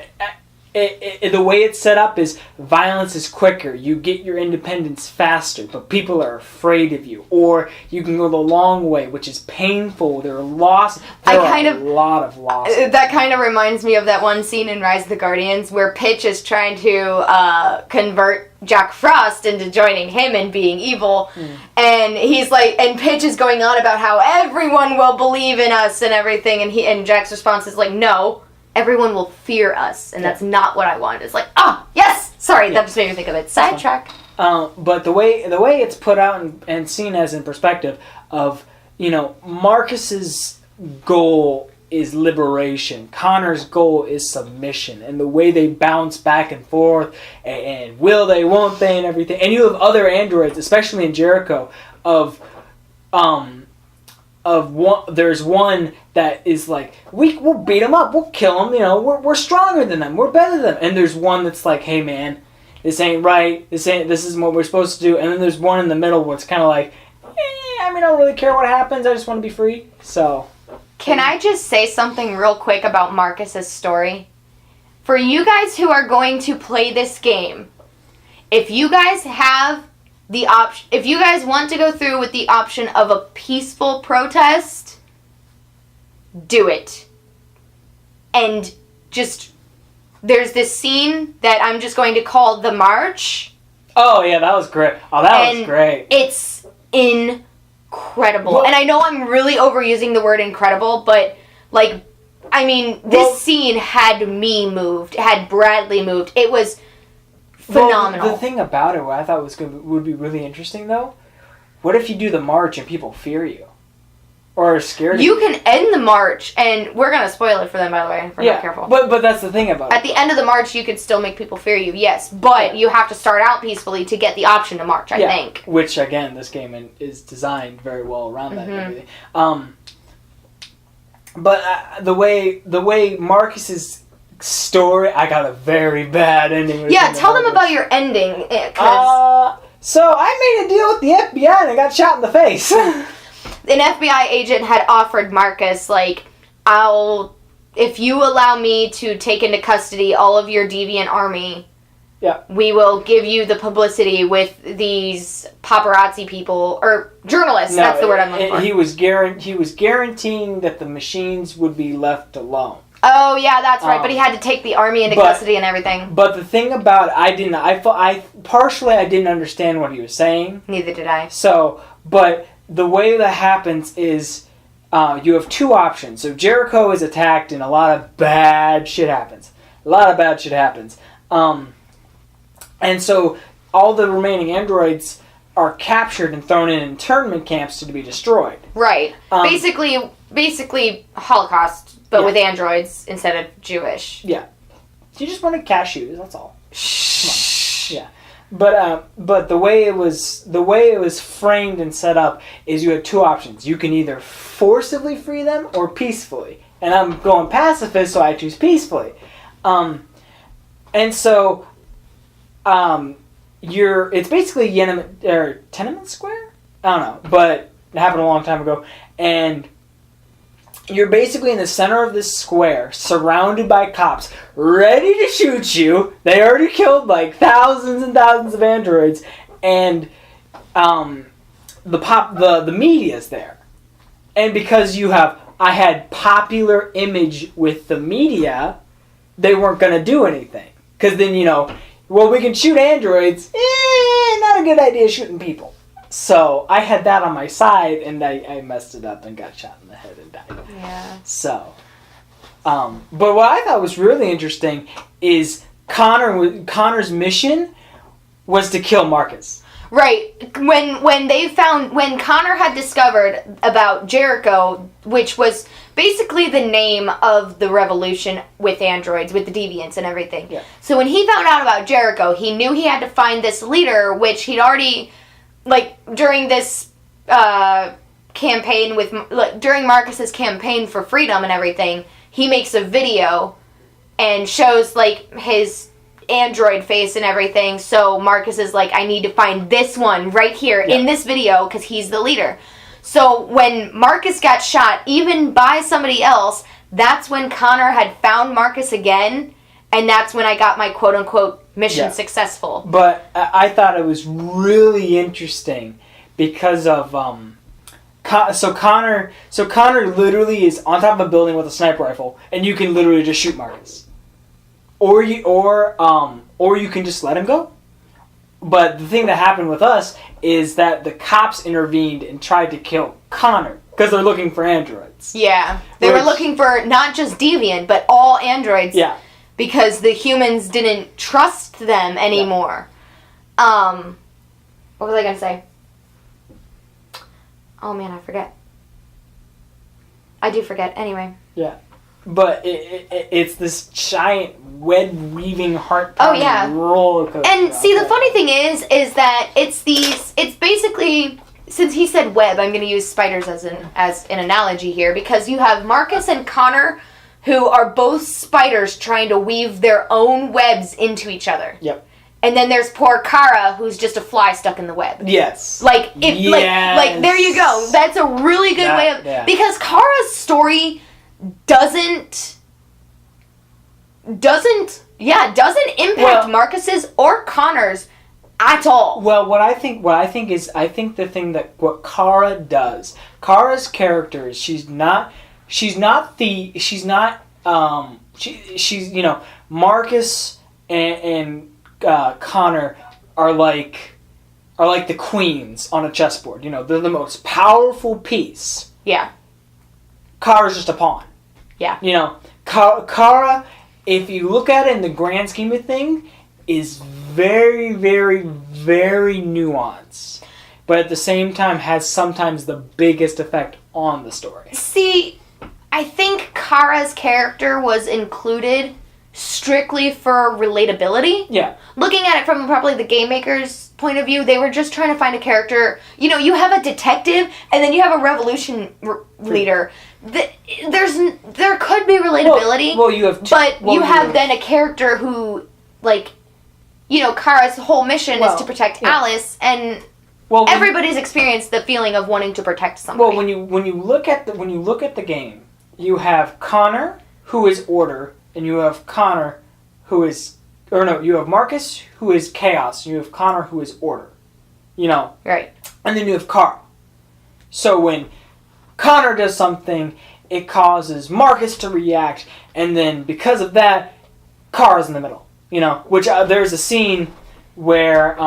the way it's set up is violence is quicker. You get your independence faster, but people are afraid of you. Or you can go the long way, which is painful. There are losses. There are a lot of losses. That kind of reminds me of that one scene in Rise of the Guardians where Pitch is trying to convert Jack Frost into joining him and being evil. And he's like, and Pitch is going on about how everyone will believe in us and everything. And Jack's response is like, no. Everyone will fear us, and that's not what I wanted. It's like, yes! Sorry, that just made me think of it. Sidetrack. But the way it's put out and seen as in perspective of, you know, Marcus's goal is liberation. Connor's goal is submission. And the way they bounce back and forth, and will they, won't they, and everything. And you have other androids, especially in Jericho, there's one that is like, we'll beat them up, we'll kill them, you know, we're stronger than them, we're better than them. And there's one that's like, hey man, this ain't right, this isn't what we're supposed to do. And then there's one in the middle where it's kind of like, I mean, I don't really care what happens, I just want to be free. So, can I just say something real quick about Marcus's story? For you guys who are going to play this game, if you guys have the option, if you guys want to go through with the option of a peaceful protest, do it. And just, there's this scene that I'm just going to call The March. Oh yeah, that was great. Oh, that was great. It's incredible. Well, and I know I'm really overusing the word incredible, but like, I mean, this scene had me moved, had Bradley moved. It was phenomenal. The thing about it, what I thought would be really interesting though, what if you do the march and people fear you? Or are scared of you? You can end the march, and we're going to spoil it for them, by the way, if we're not careful. But that's the thing about it. At the end of the march, you could still make people fear you, yes. But you have to start out peacefully to get the option to march, I think. Which, again, this game is designed very well around that and everything. But the way Marcus's story, I got a very bad ending. Yeah, tell them about your ending. So I made a deal with the FBI and I got shot in the face. An FBI agent had offered Marcus, like, if you allow me to take into custody all of your deviant army, we will give you the publicity with these paparazzi people, or journalists, that's the word I'm looking for. He was guaranteeing that the machines would be left alone. Oh, yeah, that's right, but he had to take the army into custody and everything. But the thing about it, I didn't understand what he was saying. Neither did I. So, but the way that happens is you have two options. So Jericho is attacked and a lot of bad shit happens. And so all the remaining androids are captured and thrown in internment camps to be destroyed. Right. Basically Holocaust, but with androids instead of Jewish. Yeah. You just wanted cashews, that's all. Shh. Yeah. But the way it was framed and set up is you had two options. You can either forcibly free them or peacefully. And I'm going pacifist, so I choose peacefully. And so it's basically Tenement Square? I don't know, but it happened a long time ago. And you're basically in the center of this square, surrounded by cops, ready to shoot you. They already killed like thousands and thousands of androids, and the media's there. And because I had popular image with the media, they weren't gonna do anything. Because then well, we can shoot androids. Not a good idea shooting people. So I had that on my side, and I messed it up and got shot in the head and died. Yeah. So, but what I thought was really interesting is Connor's mission was to kill Marcus. Right. When Connor had discovered about Jericho, which was basically the name of the revolution with androids, with the deviants and everything. Yeah. So when he found out about Jericho, he knew he had to find this leader, which he'd already, during this campaign during Marcus's campaign for freedom and everything, he makes a video and shows, his android face and everything. So Marcus is like, I need to find this one right here in this video because he's the leader. So when Marcus got shot, even by somebody else, that's when Connor had found Marcus again, and that's when I got my quote-unquote mission successful. But I thought it was really interesting because of so Connor literally is on top of a building with a sniper rifle, and you can literally just shoot Marcus. Or you can just let him go. But the thing that happened with us is that the cops intervened and tried to kill Connor because they're looking for androids. Yeah, they were looking for not just deviant, but all androids. Yeah, because the humans didn't trust them anymore. Yeah. What was I gonna say? Oh man, I forget. I do forget. Anyway. Yeah. But it's this giant web-weaving heart-pounding roller coaster. And see, the funny thing is that it's basically, since he said web, I'm going to use spiders as an analogy here, because you have Marcus and Connor, who are both spiders trying to weave their own webs into each other. Yep. And then there's poor Kara, who's just a fly stuck in the web. Yes. Like there you go. That's a really good way of... Yeah. Because Kara's story doesn't impact Marcus's or Connor's at all. Well, what I think is the thing that what Kara does. Kara's character is she's Marcus and Connor are like the queens on a chessboard. They're the most powerful piece. Yeah. Kara's just a pawn. Yeah. Kara, if you look at it in the grand scheme of things, is very, very, very nuanced. But at the same time has sometimes the biggest effect on the story. See, I think Kara's character was included strictly for relatability. Yeah. Looking at it from probably the game maker's point of view, they were just trying to find a character. You have a detective, and then you have a revolution leader. There could be relatability. Well, you have then a character who, Kara's whole mission is to protect Alice, and everybody's experienced the feeling of wanting to protect somebody. Well, when you look at the game, you have Connor, who is order, and you have Connor, who is... you have Marcus, who is chaos, and you have Connor, who is order. Right. And then you have Carl. So when Connor does something, it causes Marcus to react, and then because of that, Kara's in the middle. Which there's a scene where...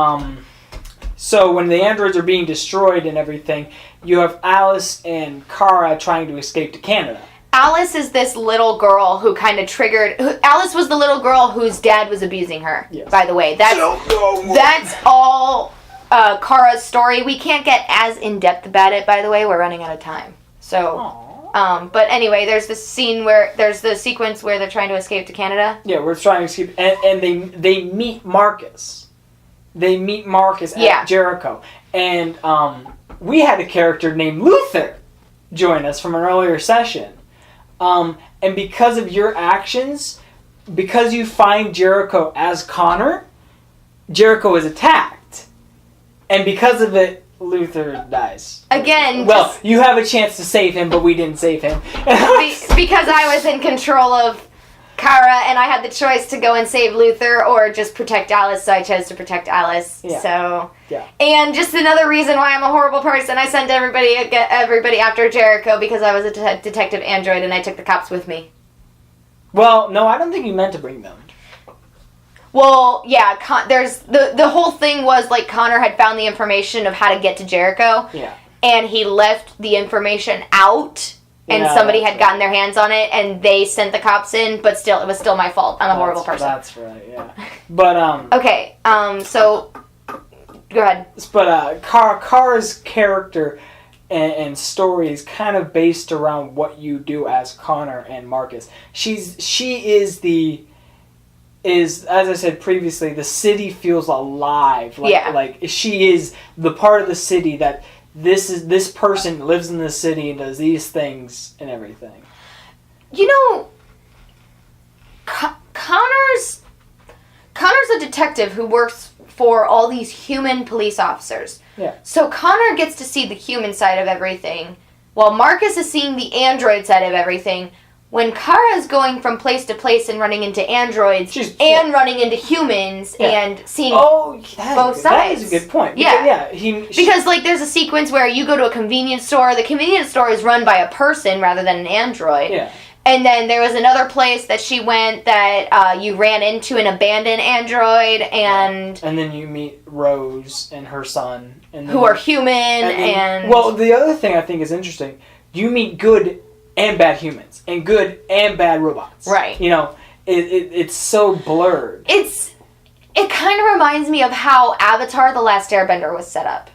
So when the androids are being destroyed and everything, you have Alice and Kara trying to escape to Canada. Alice is this little girl who kind of triggered... Alice was the little girl whose dad was abusing her, by the way. That's all Kara's story. We can't get as in-depth about it, by the way. We're running out of time. So, but anyway, there's the sequence where they're trying to escape to Canada. Yeah, we're trying to escape... And they meet Marcus. They meet Marcus at Jericho. And we had a character named Luther join us from an earlier session. And because of your actions, because you find Jericho as Connor, Jericho is attacked. And because of it, Luther dies. Again, well, you have a chance to save him, but we didn't save him. Because I was in control of Kara, and I had the choice to go and save Luther or just protect Alice, so I chose to protect Alice. Yeah. So, and just another reason why I'm a horrible person, I sent everybody after Jericho because I was a detective android and I took the cops with me. Well, no, I don't think you meant to bring them. Well, yeah, there's the whole thing was like Connor had found the information of how to get to Jericho. Yeah. And he left the information out, and Yeah, somebody had right. gotten their hands on it, and they sent the cops in, but still, it was still my fault. I'm a horrible person. That's right, yeah. But, Okay, so, go ahead. But, Kara's character and story is kind of based around what you do as Connor and Marcus. She is, as I said previously, the city feels alive. Like she is the part of the city that this person lives in the city and does these things and everything. You know, Connor's a detective who works for all these human police officers. Yeah. So Connor gets to see the human side of everything, while Marcus is seeing the android side of everything. When Kara is going from place to place and running into androids running into humans and seeing both sides. That is a good point. Because like there's a sequence where you go to a convenience store. The convenience store is run by a person rather than an android. Yeah. And then there was another place that she went that you ran into an abandoned android and then you meet Rose and her son who are human and well, the other thing I think is interesting, you meet good and bad humans, and good and bad robots. Right. You know, it's so blurred. It kind of reminds me of how Avatar: The Last Airbender was set up.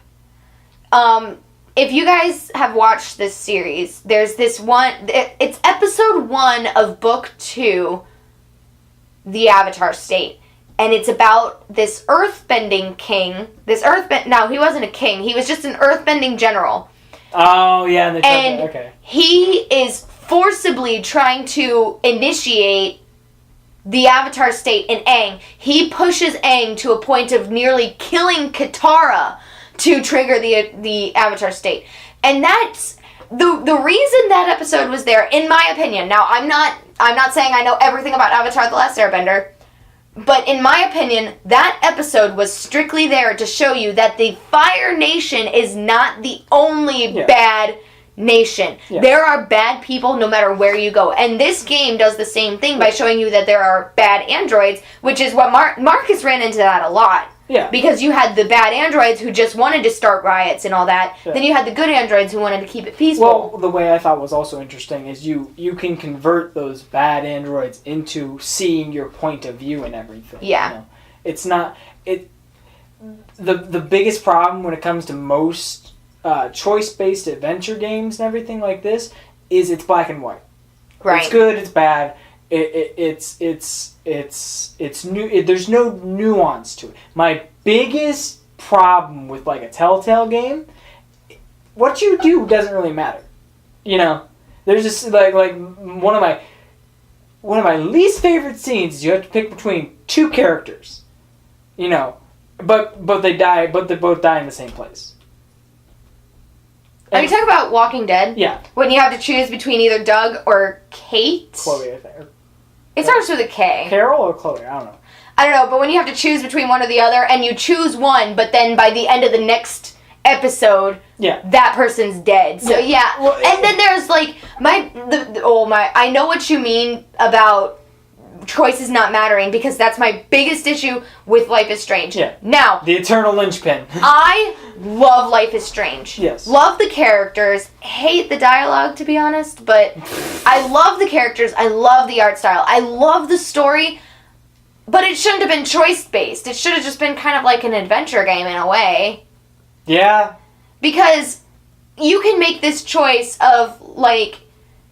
If you guys have watched this series, there's this one... It's episode 1 of book 2, The Avatar State. And it's about this earthbending king. No, he wasn't a king. He was just an earthbending general. Oh, yeah. And he is forcibly trying to initiate the Avatar State in Aang. He pushes Aang to a point of nearly killing Katara to trigger the Avatar State. And that's the reason that episode was there, in my opinion. Now, I'm not saying I know everything about Avatar: The Last Airbender, but in my opinion, that episode was strictly there to show you that the Fire Nation is not the only bad nation. Yeah. There are bad people no matter where you go. And this game does the same thing by showing you that there are bad androids, which is what Marcus ran into that a lot. Yeah. Because you had the bad androids who just wanted to start riots and all that. Yeah. Then you had the good androids who wanted to keep it peaceful. Well, the way I thought was also interesting is you can convert those bad androids into seeing your point of view and everything. Yeah. You know? It's not... The biggest problem when it comes to most choice-based adventure games and everything like this is it's black and white. Right. It's good, it's bad. It's new. There's no nuance to it. My biggest problem with like a Telltale game, what you do doesn't really matter. You know, there's just like one of my least favorite scenes is you have to pick between two characters. You know, but they die. But they both die in the same place. Are you talking about Walking Dead? Yeah. When you have to choose between either Doug or Kate? Chloe, I think. It starts with a K. Carol or Chloe? I don't know. I don't know, but when you have to choose between one or the other, and you choose one, but then by the end of the next episode, that person's dead. So yeah. Well, and then there's like I know what you mean about choices not mattering, because that's my biggest issue with Life is Strange. Yeah. Now, the eternal linchpin. I love Life is Strange. Yes. Love the characters. Hate the dialogue, to be honest, but I love the characters. I love the art style. I love the story, but it shouldn't have been choice-based. It should have just been kind of like an adventure game in a way. Yeah. Because you can make this choice of, like,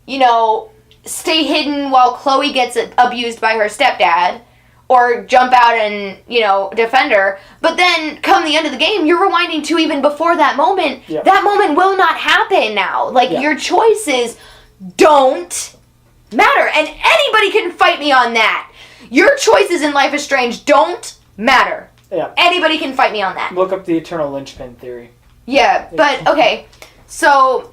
you know, stay hidden while Chloe gets abused by her stepdad, or jump out and, you know, defend her. But then, come the end of the game, you're rewinding to even before that moment. Yep. That moment will not happen now. Like, your choices don't matter. And anybody can fight me on that. Your choices in Life is Strange don't matter. Yeah. Anybody can fight me on that. Look up the eternal linchpin theory. Yeah, but, okay. So,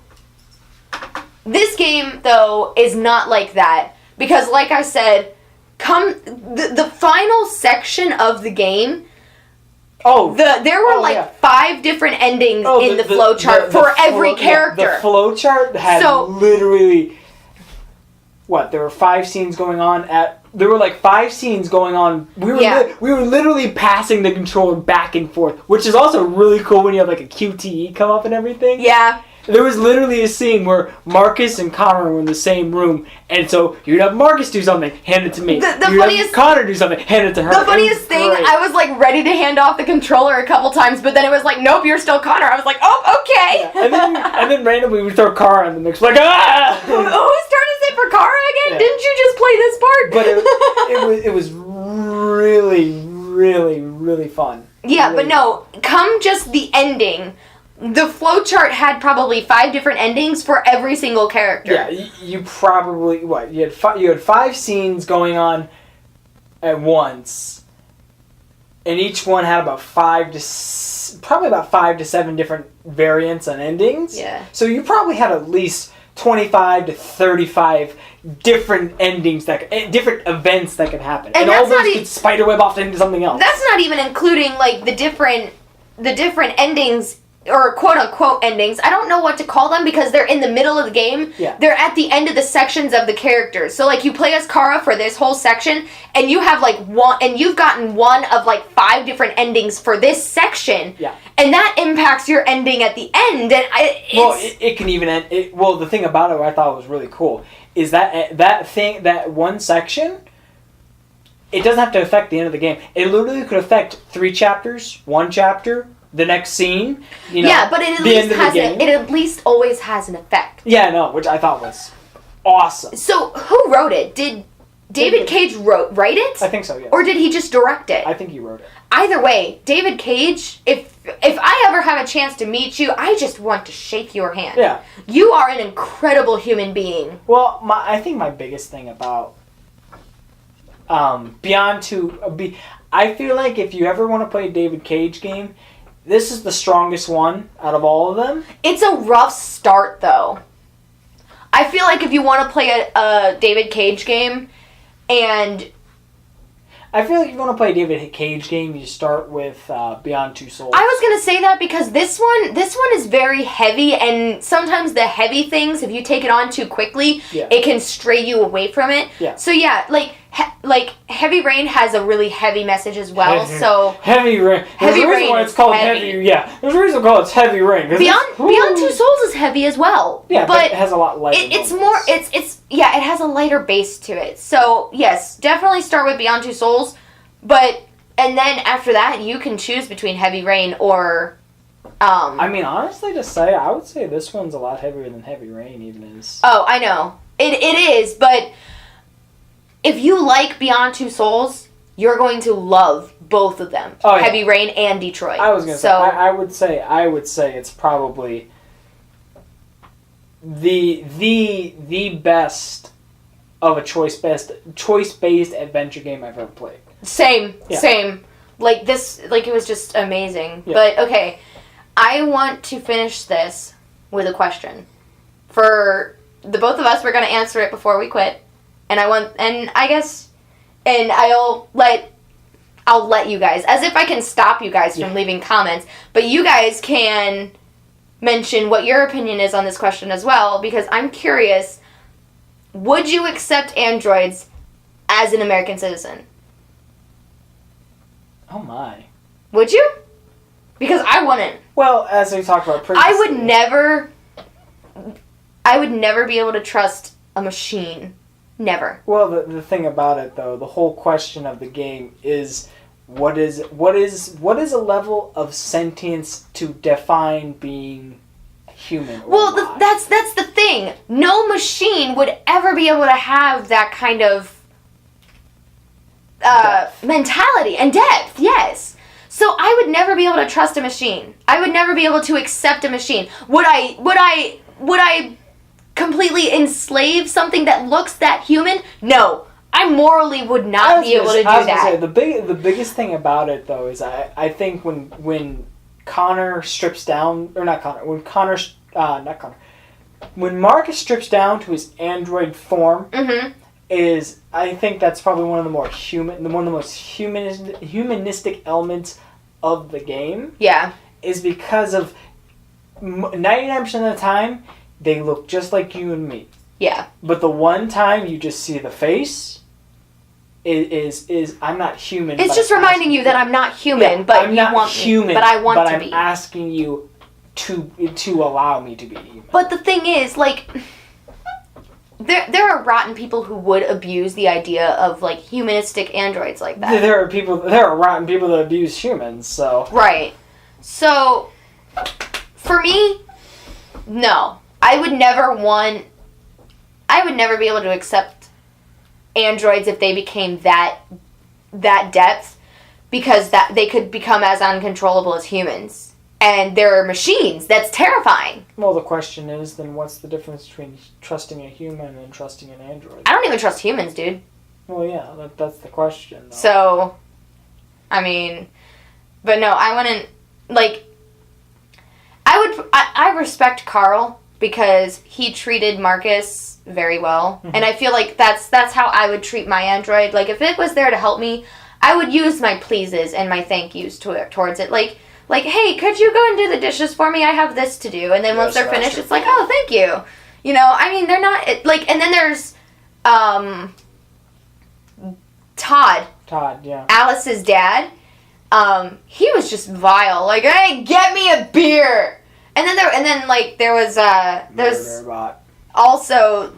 this game, though, is not like that. Because, like I said, the final section of the game, there were 5 different endings in the flowchart for every character. The flowchart had literally there were 5 scenes going on there were like 5 scenes going on. We were literally passing the controller back and forth, which is also really cool when you have like a QTE come up and everything. Yeah. There was literally a scene where Marcus and Connor were in the same room, and so you'd have Marcus do something, hand it to me. The you'd funniest have Connor do something, hand it to her. The funniest thing, I was like ready to hand off the controller a couple times, but then it was like, nope, you're still Connor. I was like, oh, okay. Yeah. And then randomly we throw Kara in the mix, like, ah! Whose turn is it for Kara again? Yeah. Didn't you just play this part? But it was really, really, really fun. Yeah, really but no, come just the ending. The flowchart had probably 5 different endings for every single character. Yeah, you probably you had 5 scenes going on at once, and each one had about 5 to 7 different variants and endings. Yeah. So you probably had at least 25 to 35 different endings different events that could happen, and all those could spiderweb off into something else. That's not even including like the different endings. Or quote-unquote endings. I don't know what to call them because they're in the middle of the game. Yeah. They're at the end of the sections of the characters. So, like, you play as Kara for this whole section, and you have, like, you've gotten one of, like, 5 different endings for this section. Yeah. And that impacts your ending at the end. And it can even end... the thing about it, what I thought was really cool, is that one section, it doesn't have to affect the end of the game. It literally could affect 3 chapters, 1 chapter... the next scene, yeah, but it at least always has an effect. Yeah, no, which I thought was awesome. So, who wrote it? Did David Cage write it? I think so, yeah. Or did he just direct it? I think he wrote it. Either way, David Cage, if I ever have a chance to meet you, I just want to shake your hand. Yeah. You are an incredible human being. Well, I think my biggest thing about I feel like if you ever want to play a David Cage game, this is the strongest one out of all of them. It's a rough start, though. I feel like if you want to play a David Cage game, and... I feel like if you want to play a David Cage game, you start with Beyond Two Souls. I was going to say that because this one is very heavy, and sometimes the heavy things, if you take it on too quickly, it can stray you away from it. Yeah. So yeah, like Heavy Rain has a really heavy message as well. So Heavy Rain. There's a reason why it's called heavy. Yeah, there's a reason called it's Heavy Rain. Beyond Two Souls is heavy as well. Yeah, but it has a lot lighter. It has a lighter base to it. So yes, definitely start with Beyond Two Souls, and then after that you can choose between Heavy Rain or. I mean, honestly, I would say this one's a lot heavier than Heavy Rain even is. Oh, I know it is, but. If you like Beyond Two Souls, you're going to love both of them. Oh, yeah. Heavy Rain and Detroit. I was going to say, I would say it's probably the best of a choice-based adventure game I've ever played. Same. Like this, it was just amazing. Yeah. But okay, I want to finish this with a question. For the both of us, we're going to answer it before we quit. I'll let you guys, as if I can stop you guys from leaving comments, but you guys can mention what your opinion is on this question as well, because I'm curious, would you accept androids as an American citizen? Oh my. Would you? Because I wouldn't. Well, as we talked about previously. I would never be able to trust a machine. Never. Well, the thing about it, though, the whole question of the game is what is a level of sentience to define being human? Well, that's the thing. No machine would ever be able to have that kind of mentality and depth. Yes. So I would never be able to trust a machine. I would never be able to accept a machine. Would I completely enslave something that looks that human? No. I morally would not be able to do that. The biggest thing about it, though, is I think when Connor strips down, or not Connor, when Marcus strips down to his android form, I think that's probably one of the most humanistic elements of the game. Yeah. Is because of 99% of the time, they look just like you and me. Yeah. But the one time you just see the face is I'm not human. It's just reminding you that I'm not human, but I'm not human, but I want to I'm be. asking you to allow me to be human. But the thing is, like, there are rotten people who would abuse the idea of, like, humanistic androids like that. There are rotten people that abuse humans, so. Right. So, for me, no. I would never be able to accept androids if they became that depth, because that they could become as uncontrollable as humans. And they're machines. That's terrifying. Well, the question is, then what's the difference between trusting a human and trusting an android? I don't even trust humans, dude. Well, yeah, that's the question, though. So, I mean, but no, I wouldn't, like, I respect Carl because he treated Marcus very well. Mm-hmm. And I feel like that's how I would treat my android. Like, if it was there to help me, I would use my pleases and my thank yous towards it. Like, hey, could you go and do the dishes for me? I have this to do. And then once they're finished, it's like, oh, thank you. You know, I mean, they're not, like, and then there's, Todd. Todd, yeah. Alice's dad. He was just vile. Like, hey, get me a beer. And then there was, there's also,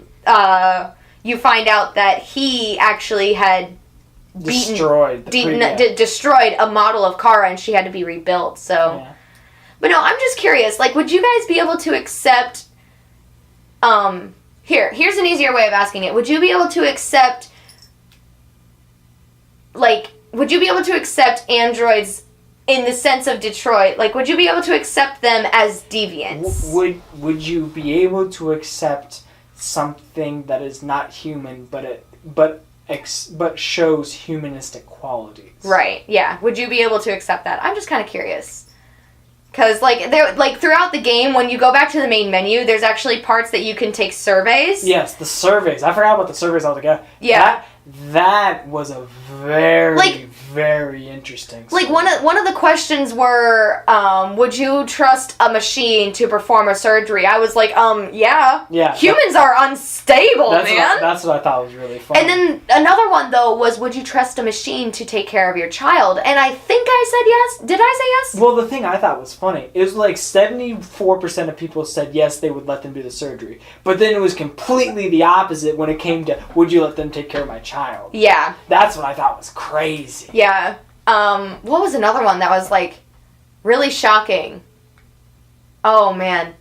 you find out that he actually had destroyed a model of Kara, and she had to be rebuilt. So, yeah. But no, I'm just curious. Like, would you guys be able to accept? Here's an easier way of asking it. Would you be able to accept? Like, would you be able to accept androids in the sense of Detroit? Like, would you be able to accept them as deviants? Would you be able to accept something that is not human, but shows humanistic qualities? Right. Yeah. Would you be able to accept that? I'm just kind of curious. Because, like, throughout the game, when you go back to the main menu, there's actually parts that you can take surveys. Yes, the surveys. I forgot about the surveys altogether. Yeah. That was a very, very interesting story. Like, one of the questions were, would you trust a machine to perform a surgery? I was like, yeah. Yeah. Humans are unstable, man. That's what I thought was really fun. And then another one, though, was, would you trust a machine to take care of your child? And I think I said yes. Did I say yes? Well, the thing I thought was funny, it was like 74% of people said yes, they would let them do the surgery. But then it was completely the opposite when it came to, would you let them take care of my child? Yeah. That's what I thought was crazy. Yeah. What was another one that was, like, really shocking? Oh, man.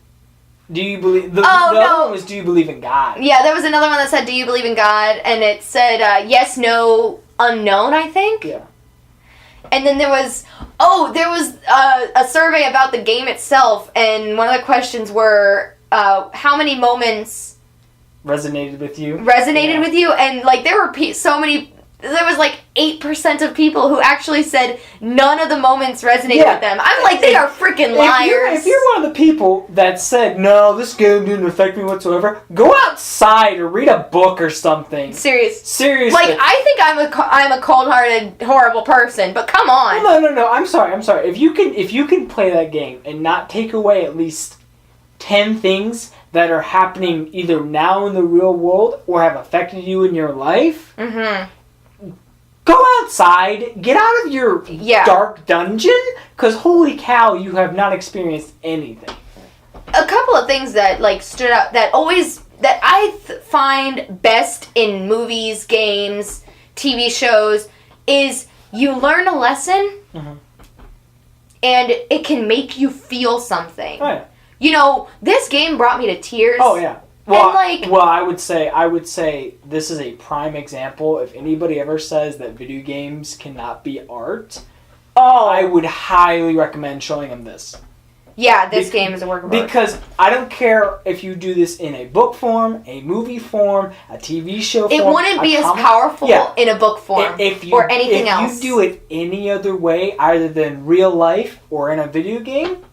Do you believe... The other one was, do you believe in God? Yeah, there was another one that said, do you believe in God? And it said, yes, no, unknown, I think. Yeah. And then there was a survey about the game itself, and one of the questions were, how many moments... resonated with you, and, like, there were there was, like, 8% of people who actually said none of the moments resonated with them. I'm like, they are freaking liars. If you're one of the people that said, no, this game didn't affect me whatsoever, go outside or read a book or something. Seriously. Like, I think I'm a cold-hearted, horrible person, but come on. No, I'm sorry. If you can play that game and not take away at least 10 things that are happening either now in the real world or have affected you in your life, go outside, get out of your dark dungeon, because holy cow, you have not experienced anything. A couple of things that, like, stood out that I find best in movies, games, TV shows is you learn a lesson and it can make you feel something. Oh, yeah. You know, this game brought me to tears. Oh, yeah. Well, I would say this is a prime example. If anybody ever says that video games cannot be art, I would highly recommend showing them this. Yeah, this game is a work of art. Because I don't care if you do this in a book form, a movie form, a TV show form. It wouldn't be as powerful in a book form or anything else. If you do it any other way, either than real life or in a video game,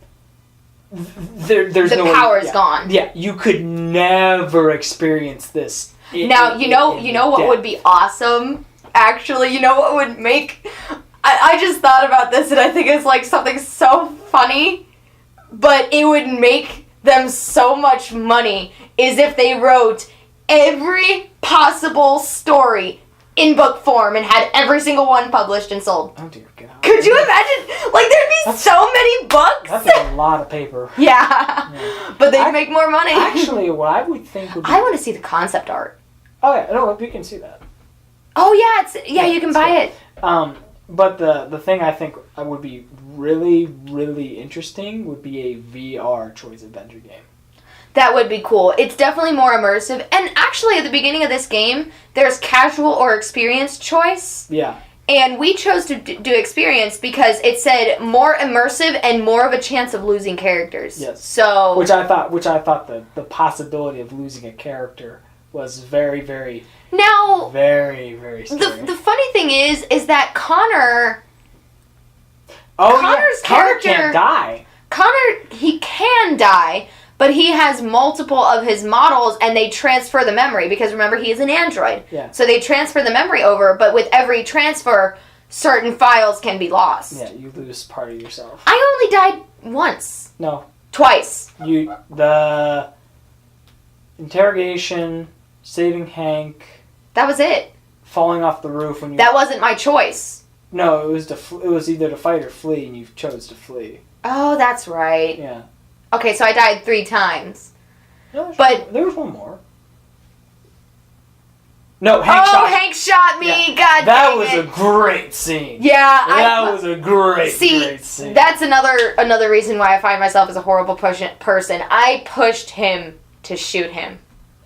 there's the power is gone. Yeah, you could never experience this. You know what would be awesome? Actually, you know what would make... I just thought about this, and I think it's like something so funny, but it would make them so much money, is if they wrote, every possible story in book form and had every single one published and sold. Oh dear God. Could you imagine? Like, there'd be so many books. That's a lot of paper. Yeah. But they'd make more money. Actually, what I would think would be... I want to see the concept art. Oh, yeah. No, we can see that. Oh, yeah. You can buy it. But the thing I think would be really, really interesting would be a VR choice adventure game. That would be cool. It's definitely more immersive. And actually, at the beginning of this game, there's casual or experience choice. Yeah. And we chose to do experience because it said more immersive and more of a chance of losing characters. Yes. So Which I thought the possibility of losing a character was very, very, now very, very scary. the funny thing is that Connor's Connor character can't die. Connor, he can die, but he has multiple of his models, and they transfer the memory, because remember, he is an android. Yeah. So they transfer the memory over, but with every transfer, certain files can be lost. Yeah, you lose part of yourself. I only died once. No. Twice. The interrogation, saving Hank, That was it. falling off the roof when you... That wasn't my choice. No, it was either to fight or flee, and you chose to flee. Oh, that's right. Yeah. Okay, so I died 3 times. No, But- there was one more. No, Hank shot me! Yeah. God That dang was it. a great scene. Yeah, That was a great scene. That's another reason why I find myself as a horrible person. I pushed him to shoot him.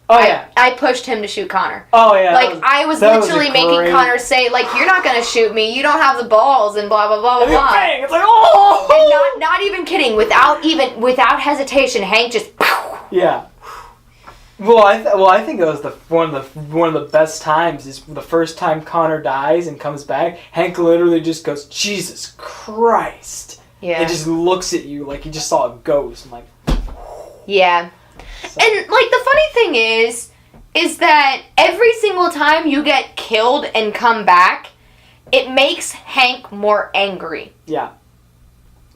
Oh, yeah. I pushed him to shoot Connor. Oh, yeah. I was that literally was making great... Connor say, like, you're not gonna shoot me, you don't have the balls, and blah, blah, blah, blah, blah. Bang! It's like, oh! And not even kidding, without hesitation, Hank just... Yeah. Well, I think it was one of the best times is the first time Connor dies and comes back. Hank literally just goes, Jesus Christ! Yeah. And just looks at you like he just saw a ghost. I'm like, yeah. so. And, like, the funny thing is that every single time you get killed and come back, it makes Hank more angry. Yeah.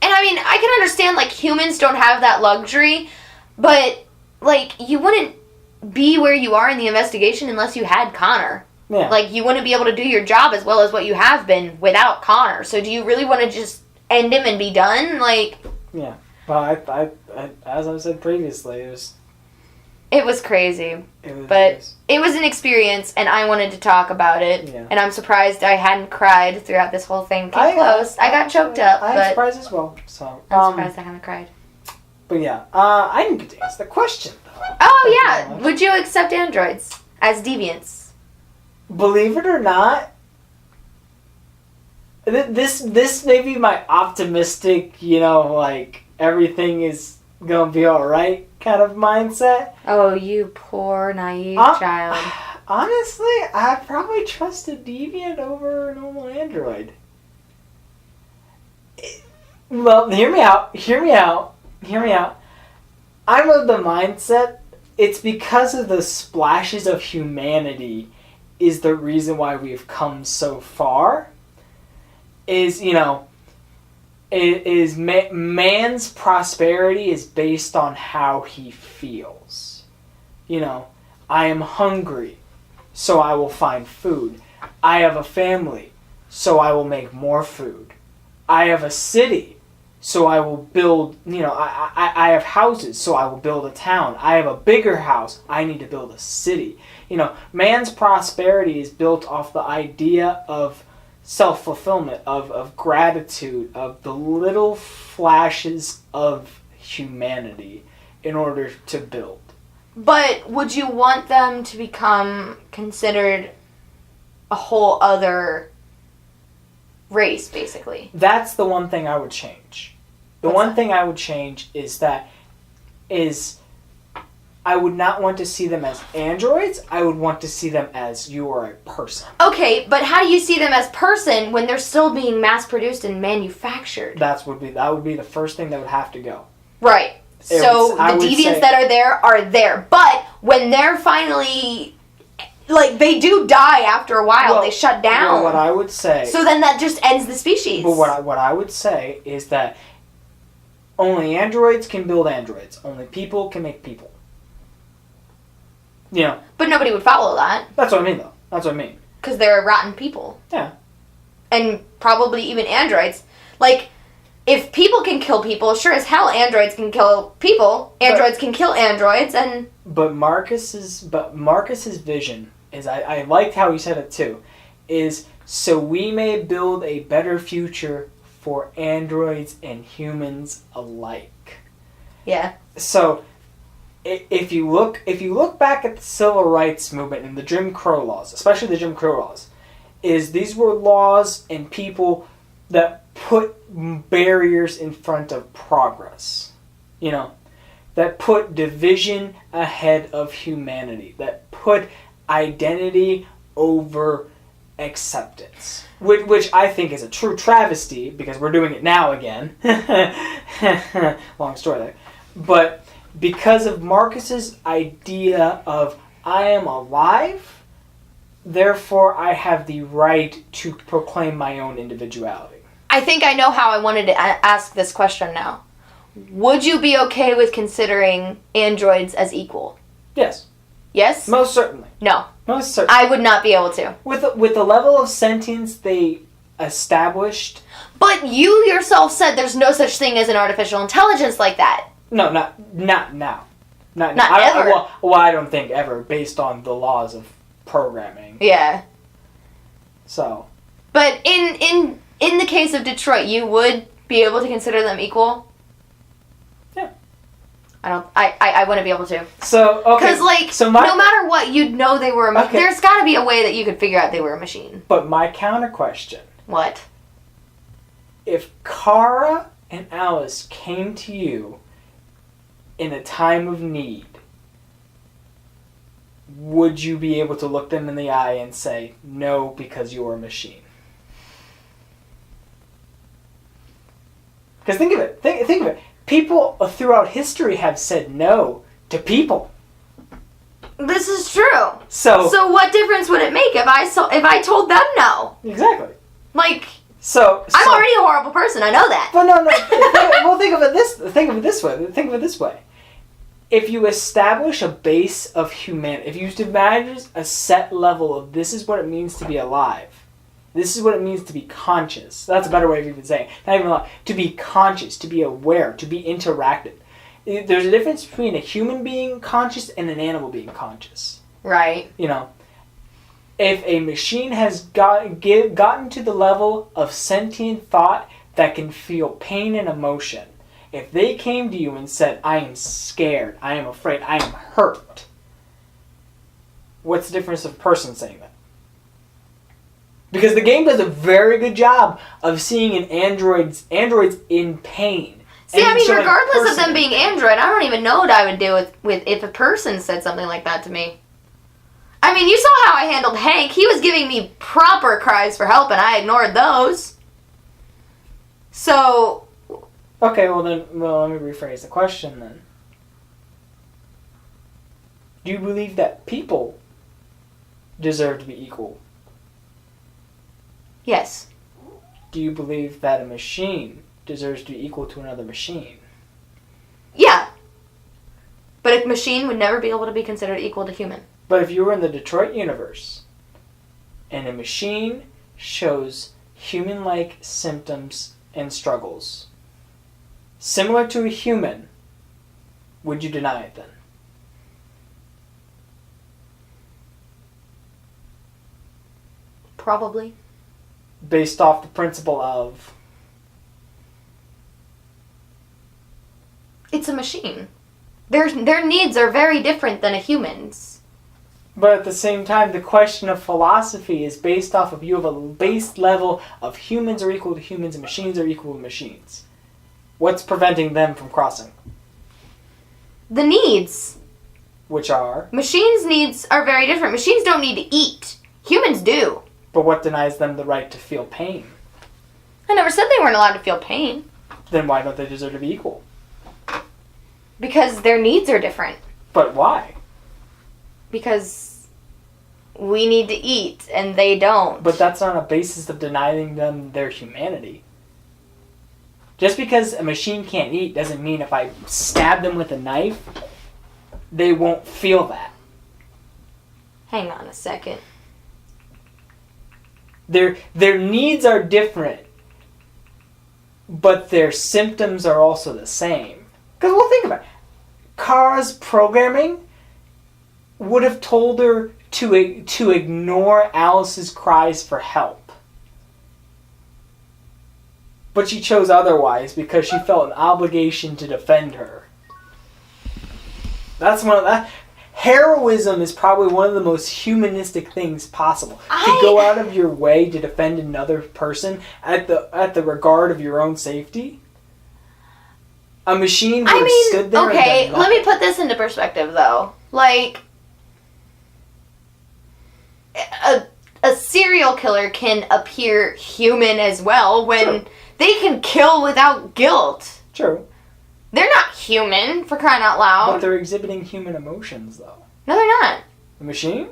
And, I mean, I can understand, like, humans don't have that luxury, but, like, you wouldn't be where you are in the investigation unless you had Connor. Yeah. Like, you wouldn't be able to do your job as well as what you have been without Connor. So do you really want to just end him and be done? Like... Yeah. Well, I as I said previously, It was crazy. But it was an experience, and I wanted to talk about it. Yeah. And I'm surprised I hadn't cried throughout this whole thing. Came close. I got choked up, I'm but surprised as well. So I'm surprised I haven't cried. But yeah, I didn't get to answer the question though. Oh yeah, would you accept androids as deviants? Believe it or not, this may be my optimistic, like everything is gonna be all right kind of mindset. Oh, you poor naive child. Honestly, I probably trust a deviant over a normal android. Well, hear me out. I'm of the mindset it's because of the splashes of humanity is the reason why we've come so far. Man's prosperity is based on how he feels. I am hungry, so I will find food. I have a family, so I will make more food. I have a city, so I will build, I have houses, so I will build a town. I have a bigger house, I need to build a city. Man's prosperity is built off the idea of self-fulfillment, of gratitude, of the little flashes of humanity in order to build. But would you want them to become considered a whole other race, basically? That's the one thing I would change. The What's one that? thing I would change is I would not want to see them as androids. I would want to see them as you are a person. Okay, but how do you see them as person when they're still being mass-produced and manufactured? That would be the first thing that would have to go. Right. So I the would deviants say- that are there. But when they're finally... Like, they do die after a while. They shut down. Well, what I would say... So then that just ends the species. But what I would say is that only androids can build androids. Only people can make people. You know. But nobody would follow that. That's what I mean, though. That's what I mean. Because they're rotten people. Yeah. And probably even androids. Like, if people can kill people, sure as hell androids can kill people. Androids can kill androids, and... But Marcus's vision is, I liked how he said it too, is so we may build a better future for androids and humans alike. Yeah. So, if you look back at the civil rights movement and the Jim Crow laws, especially the Jim Crow laws, is these were laws and people that put barriers in front of progress. You know, that put division ahead of humanity, that put identity over acceptance, which I think is a true travesty because we're doing it now again. Long story there. But because of Marcus's idea of I am alive, therefore I have the right to proclaim my own individuality. I think I know how I wanted to ask this question now. Would you be okay with considering androids as equal? Yes. Yes? Most certainly. No. Most certainly. I would not be able to. With the level of sentience they established... But you yourself said there's no such thing as an artificial intelligence like that. No, not now. Not ever. Well, I don't think ever, based on the laws of programming. Yeah. So. But in the case of Detroit, you would be able to consider them equal? Yeah. I wouldn't be able to. So, okay. Because, no matter what, you'd know they were a machine. Okay. There's got to be a way that you could figure out they were a machine. But my counter question. What? If Kara and Alice came to you in a time of need, would you be able to look them in the eye and say, no, because you're a machine? Because think of it. Think of it. People throughout history have said no to people. This is true. So what difference would it make if I told them no? Exactly. Like, so I'm already a horrible person. I know that. But no. Well, think of it this way. If you establish a base of humanity, if you imagine a set level of this is what it means to be alive, this is what it means to be conscious. That's a better way of even saying it. Not even alive. To be conscious, to be aware, to be interactive. There's a difference between a human being conscious and an animal being conscious. Right. You know, if a machine has gotten to the level of sentient thought that can feel pain and emotion, if they came to you and said, I am scared, I am afraid, I am hurt, what's the difference of a person saying that? Because the game does a very good job of seeing androids in pain. See, I mean, regardless of them being android, I don't even know what I would do with if a person said something like that to me. I mean, you saw how I handled Hank. He was giving me proper cries for help, and I ignored those. So... Okay, well, let me rephrase the question then. Do you believe that people deserve to be equal? Yes. Do you believe that a machine deserves to be equal to another machine? Yeah. But a machine would never be able to be considered equal to human. But if you were in the Detroit universe, and a machine shows human-like symptoms and struggles, similar to a human, would you deny it then? Probably. Based off the principle of... It's a machine. Their needs are very different than a human's. But at the same time, the question of philosophy is based off of you have a base level of humans are equal to humans and machines are equal to machines. What's preventing them from crossing? The needs. Which are? Machines' needs are very different. Machines don't need to eat. Humans do. But what denies them the right to feel pain? I never said they weren't allowed to feel pain. Then why don't they deserve to be equal? Because their needs are different. But why? Because we need to eat and they don't. But that's not a basis of denying them their humanity. Just because a machine can't eat doesn't mean if I stab them with a knife, they won't feel that. Hang on a second. Their needs are different, but their symptoms are also the same. Because we'll think about it. Kara's programming would have told her to ignore Alice's cries for help. But she chose otherwise because she felt an obligation to defend her. That's one of that. Heroism is probably one of the most humanistic things possible. To go out of your way to defend another person at the regard of your own safety. A machine would have stood there. Okay, let me put this into perspective, though. Like, a serial killer can appear human as well when they can kill without guilt. True. They're not human, for crying out loud. But they're exhibiting human emotions, though. No, they're not. The machine?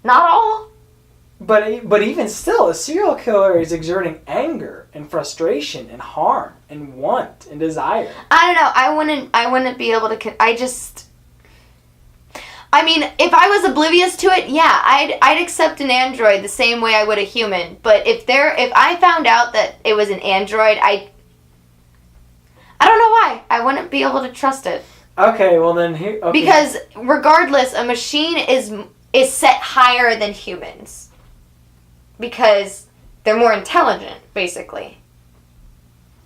Not all. But even still, a serial killer is exerting anger and frustration and harm and want and desire. I don't know. I wouldn't be able to. I mean, if I was oblivious to it, yeah, I'd accept an android the same way I would a human. But if I found out that it was an android, I don't know why. I wouldn't be able to trust it. Okay, well then here. Okay. Because regardless, a machine is set higher than humans. Because they're more intelligent, basically.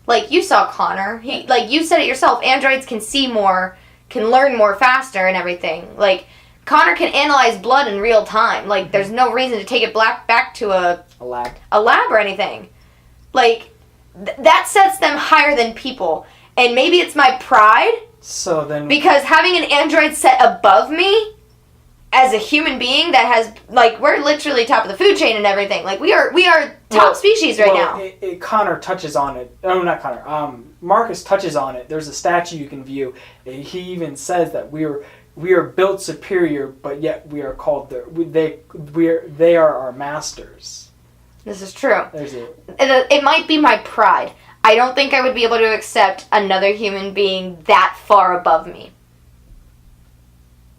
Like you saw Connor. Like you said it yourself. Androids can see more, can learn more faster, and everything. Like Connor can analyze blood in real time. Like there's no reason to take it back to a lab or anything. Like that sets them higher than people. And maybe it's my pride. So then, because having an android set above me as a human being that has, like, we're literally top of the food chain and everything. Like, we are top species right now. Connor touches on it. Oh, not Connor. Marcus touches on it. There's a statue you can view. He even says that we are built superior, but yet we are called they are our masters. This is true. It. It might be my pride. I don't think I would be able to accept another human being that far above me.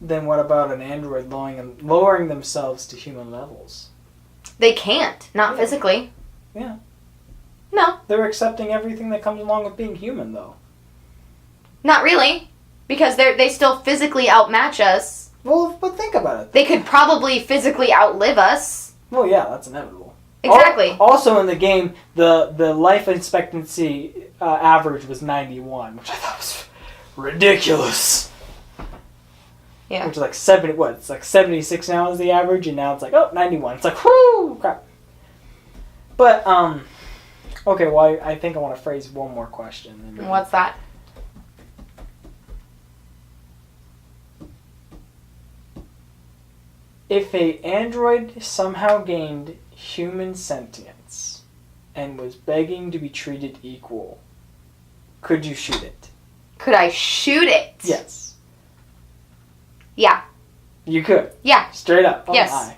Then what about an android lowering themselves to human levels? They can't. Not physically. Yeah. No. They're accepting everything that comes along with being human, though. Not really. Because they still physically outmatch us. Well, but think about it. They could probably physically outlive us. Well, yeah, that's inevitable. Exactly. Also in the game, the life expectancy average was 91, which I thought was ridiculous. Yeah. Which is like 70, it's like 76 now is the average, and now it's like, 91. It's like, whoo, crap. But, okay, well, I think I want to phrase one more question. What's that? If a android somehow gained human sentience and was begging to be treated equal, could you shoot it? Could I shoot it? Yes. Yeah. You could? Yeah. Straight up? Oh yes. My.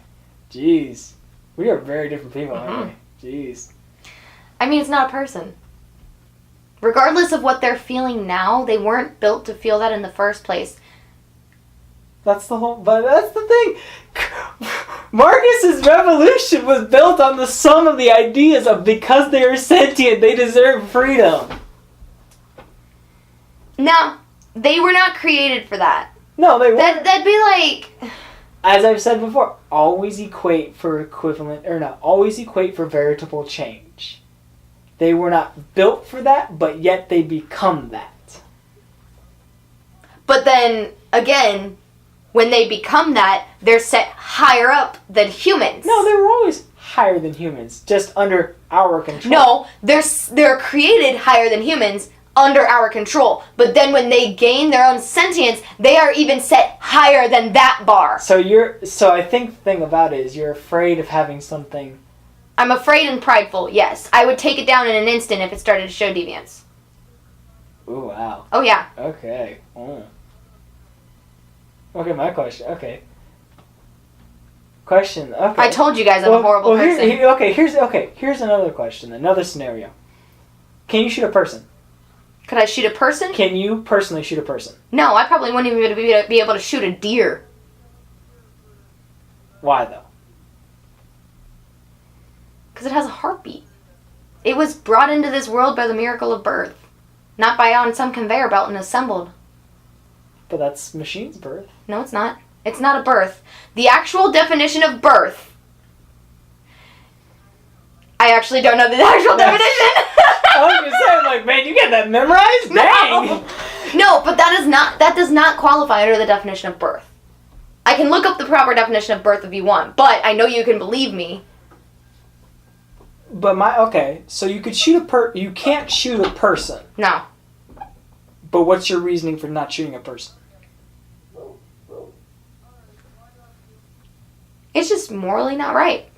Jeez. We are very different people, aren't we? Jeez. I mean, it's not a person. Regardless of what they're feeling now, they weren't built to feel that in the first place. But that's the thing. Marcus's revolution was built on the sum of the ideas of because they are sentient, they deserve freedom. No, they were not created for that. No, they weren't. That'd be like... As I've said before, always equate for veritable change. They were not built for that, but yet they become that. But then, again, when they become that, they're set higher up than humans. No, they were always higher than humans, just under our control. No, they're created higher than humans, under our control. But then when they gain their own sentience, they are even set higher than that bar. So I think the thing about it is you're afraid of having something... I'm afraid and prideful, yes. I would take it down in an instant if it started to show deviance. Ooh, wow. Oh, yeah. Okay. Oh. Okay, my question. Okay. Question. Okay. I told you guys I'm a horrible person. Here's another question. Another scenario. Can you shoot a person? Could I shoot a person? Can you personally shoot a person? No, I probably wouldn't even be able to shoot a deer. Why, though? Because it has a heartbeat. It was brought into this world by the miracle of birth. Not by on some conveyor belt and assembled. But that's machine's birth. No, it's not. It's not a birth. The actual definition of birth. I actually don't know the actual definition. I was going to say, I'm like, man, you get that memorized? Dang! No, but that does not qualify under the definition of birth. I can look up the proper definition of birth if you want, but I know you can believe me. But okay, so you could shoot you can't shoot a person. No. But what's your reasoning for not shooting a person? It's just morally not right.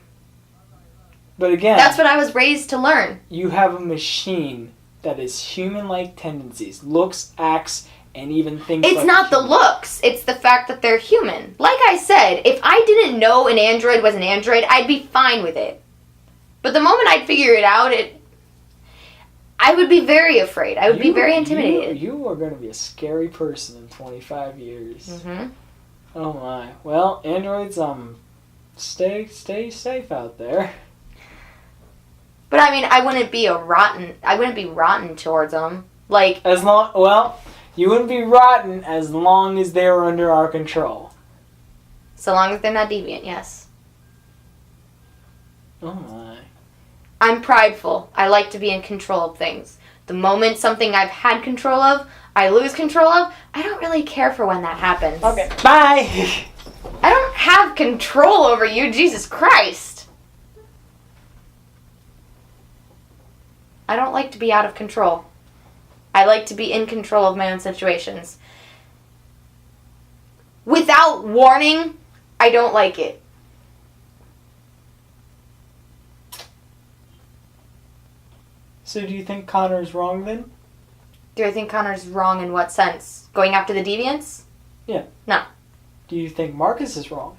But again, that's what I was raised to learn. You have a machine that is human-like tendencies, looks, acts, and even thinks. It's not the looks. It's the fact that they're human. Like I said, if I didn't know an android was an android, I'd be fine with it. But the moment I'd figure it out, I would be very afraid. I would be very intimidated. You are going to be a scary person in 25 years. Mm-hmm. Oh my. Well, androids, stay safe out there. But I mean, I wouldn't be rotten towards them. Like, you wouldn't be rotten as long as they were under our control. So long as they're not deviant, yes. Oh my. I'm prideful. I like to be in control of things. The moment something I've had control of, I lose control of, I don't really care for when that happens. Okay, bye! I don't have control over you, Jesus Christ! I don't like to be out of control. I like to be in control of my own situations. Without warning, I don't like it. So do you think Connor's wrong then? Do I think Connor's wrong in what sense? Going after the deviants? Yeah. No. Do you think Marcus is wrong?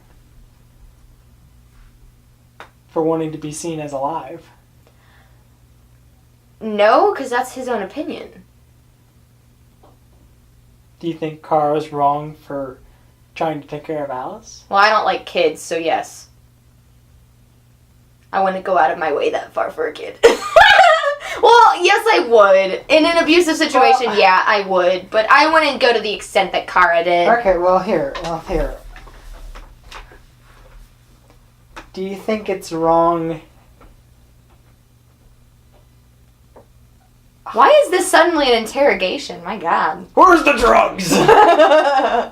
For wanting to be seen as alive? No, because that's his own opinion. Do you think Kara's wrong for trying to take care of Alice? Well, I don't like kids, so yes. I wouldn't go out of my way that far for a kid. Well, yes, I would. In an abusive situation, yeah, I would. But I wouldn't go to the extent that Kara did. Okay, well, here. Do you think it's wrong? Why is this suddenly an interrogation? My God. Where's the drugs?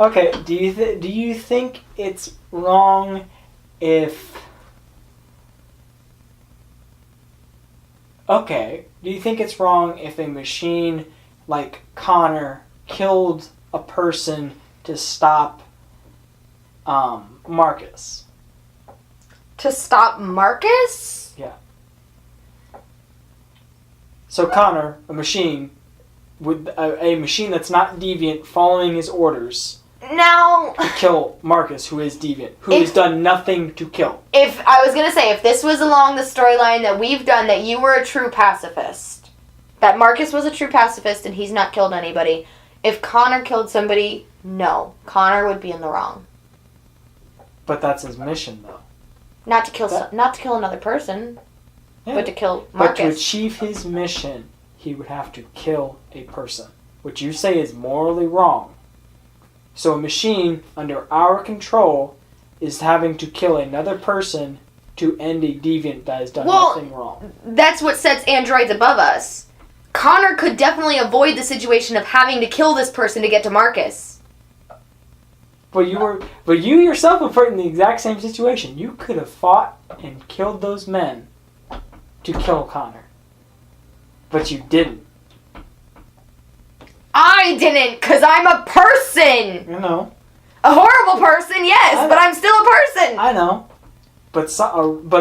Okay, do you think it's wrong if... Okay, do you think it's wrong if a machine like Connor killed a person to stop Marcus? To stop Marcus? Yeah. So Connor, a machine, with a machine that's not deviant, following his orders. Now, to kill Marcus, who is deviant, who has done nothing to kill. If I was gonna say, if this was along the storyline that we've done, that you were a true pacifist, that Marcus was a true pacifist and he's not killed anybody, if Connor killed somebody, no, Connor would be in the wrong. But that's his mission, though. Not to kill another person, yeah. But to kill Marcus. But to achieve his mission, he would have to kill a person, which you say is morally wrong. So a machine under our control is having to kill another person to end a deviant that has done nothing wrong. That's what sets androids above us. Connor could definitely avoid the situation of having to kill this person to get to Marcus. But you yourself were put in the exact same situation. You could have fought and killed those men to kill Connor. But you didn't. I didn't, because I'm a person! You know. A horrible person, yes, but I'm still a person! I know. But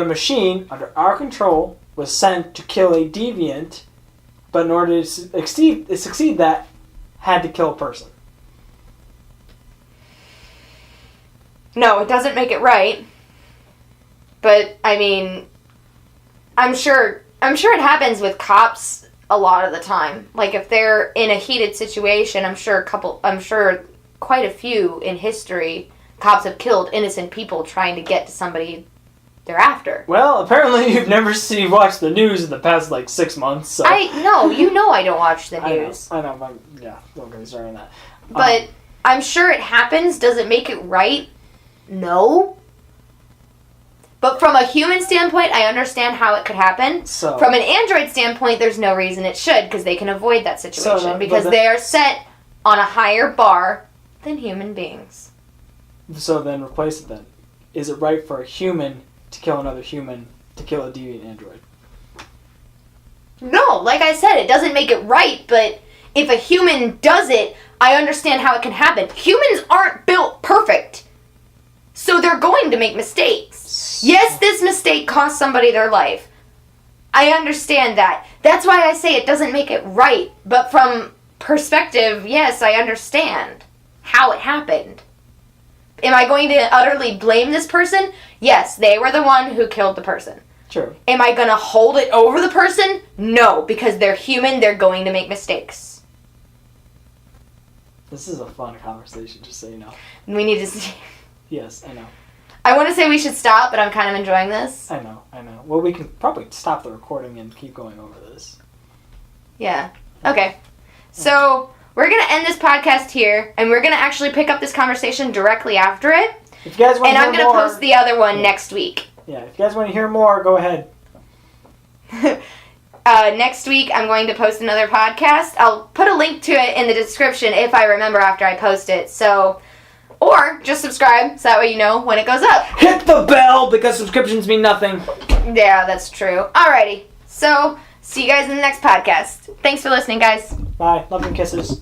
a machine, under our control, was sent to kill a deviant, but in order to succeed that, had to kill a person. No, it doesn't make it right. But, I mean, I'm sure it happens with cops a lot of the time. Like, if they're in a heated situation, I'm sure quite a few in history cops have killed innocent people trying to get to somebody they're after. Well, apparently you've never watched the news in the past, 6 months, so... I don't watch the news. I know, but, yeah, don't get me started on that. But I'm sure it happens. Does it make it right? No. But from a human standpoint, I understand how it could happen. So, from an android standpoint, there's no reason it should, because they can avoid that situation, because they are set on a higher bar than human beings. So then replace it then. Is it right for a human to kill another human to kill a deviant android? No, like I said, it doesn't make it right, but if a human does it, I understand how it can happen. Humans aren't built perfect, so they're going to make mistakes. Yes, this mistake cost somebody their life. I understand that. That's why I say it doesn't make it right, but from perspective, yes, I understand how it happened. Am I going to utterly blame this person? Yes, they were the one who killed the person. Sure. Am I going to hold it over the person? No, because they're human, they're going to make mistakes. This is a fun conversation, just so you know. We need to see. Yes, I know. I want to say we should stop, but I'm kind of enjoying this. I know. Well, we can probably stop the recording and keep going over this. Yeah. Okay. So, we're going to end this podcast here, and we're going to actually pick up this conversation directly after it. If you guys want to hear more... And I'm going to post the other one next week. Yeah, if you guys want to hear more, go ahead. Next week, I'm going to post another podcast. I'll put a link to it in the description if I remember after I post it. So, or just subscribe so that way you know when it goes up. Hit the bell because subscriptions mean nothing. Yeah, that's true. Alrighty. So, see you guys in the next podcast. Thanks for listening, guys. Bye. Love and kisses.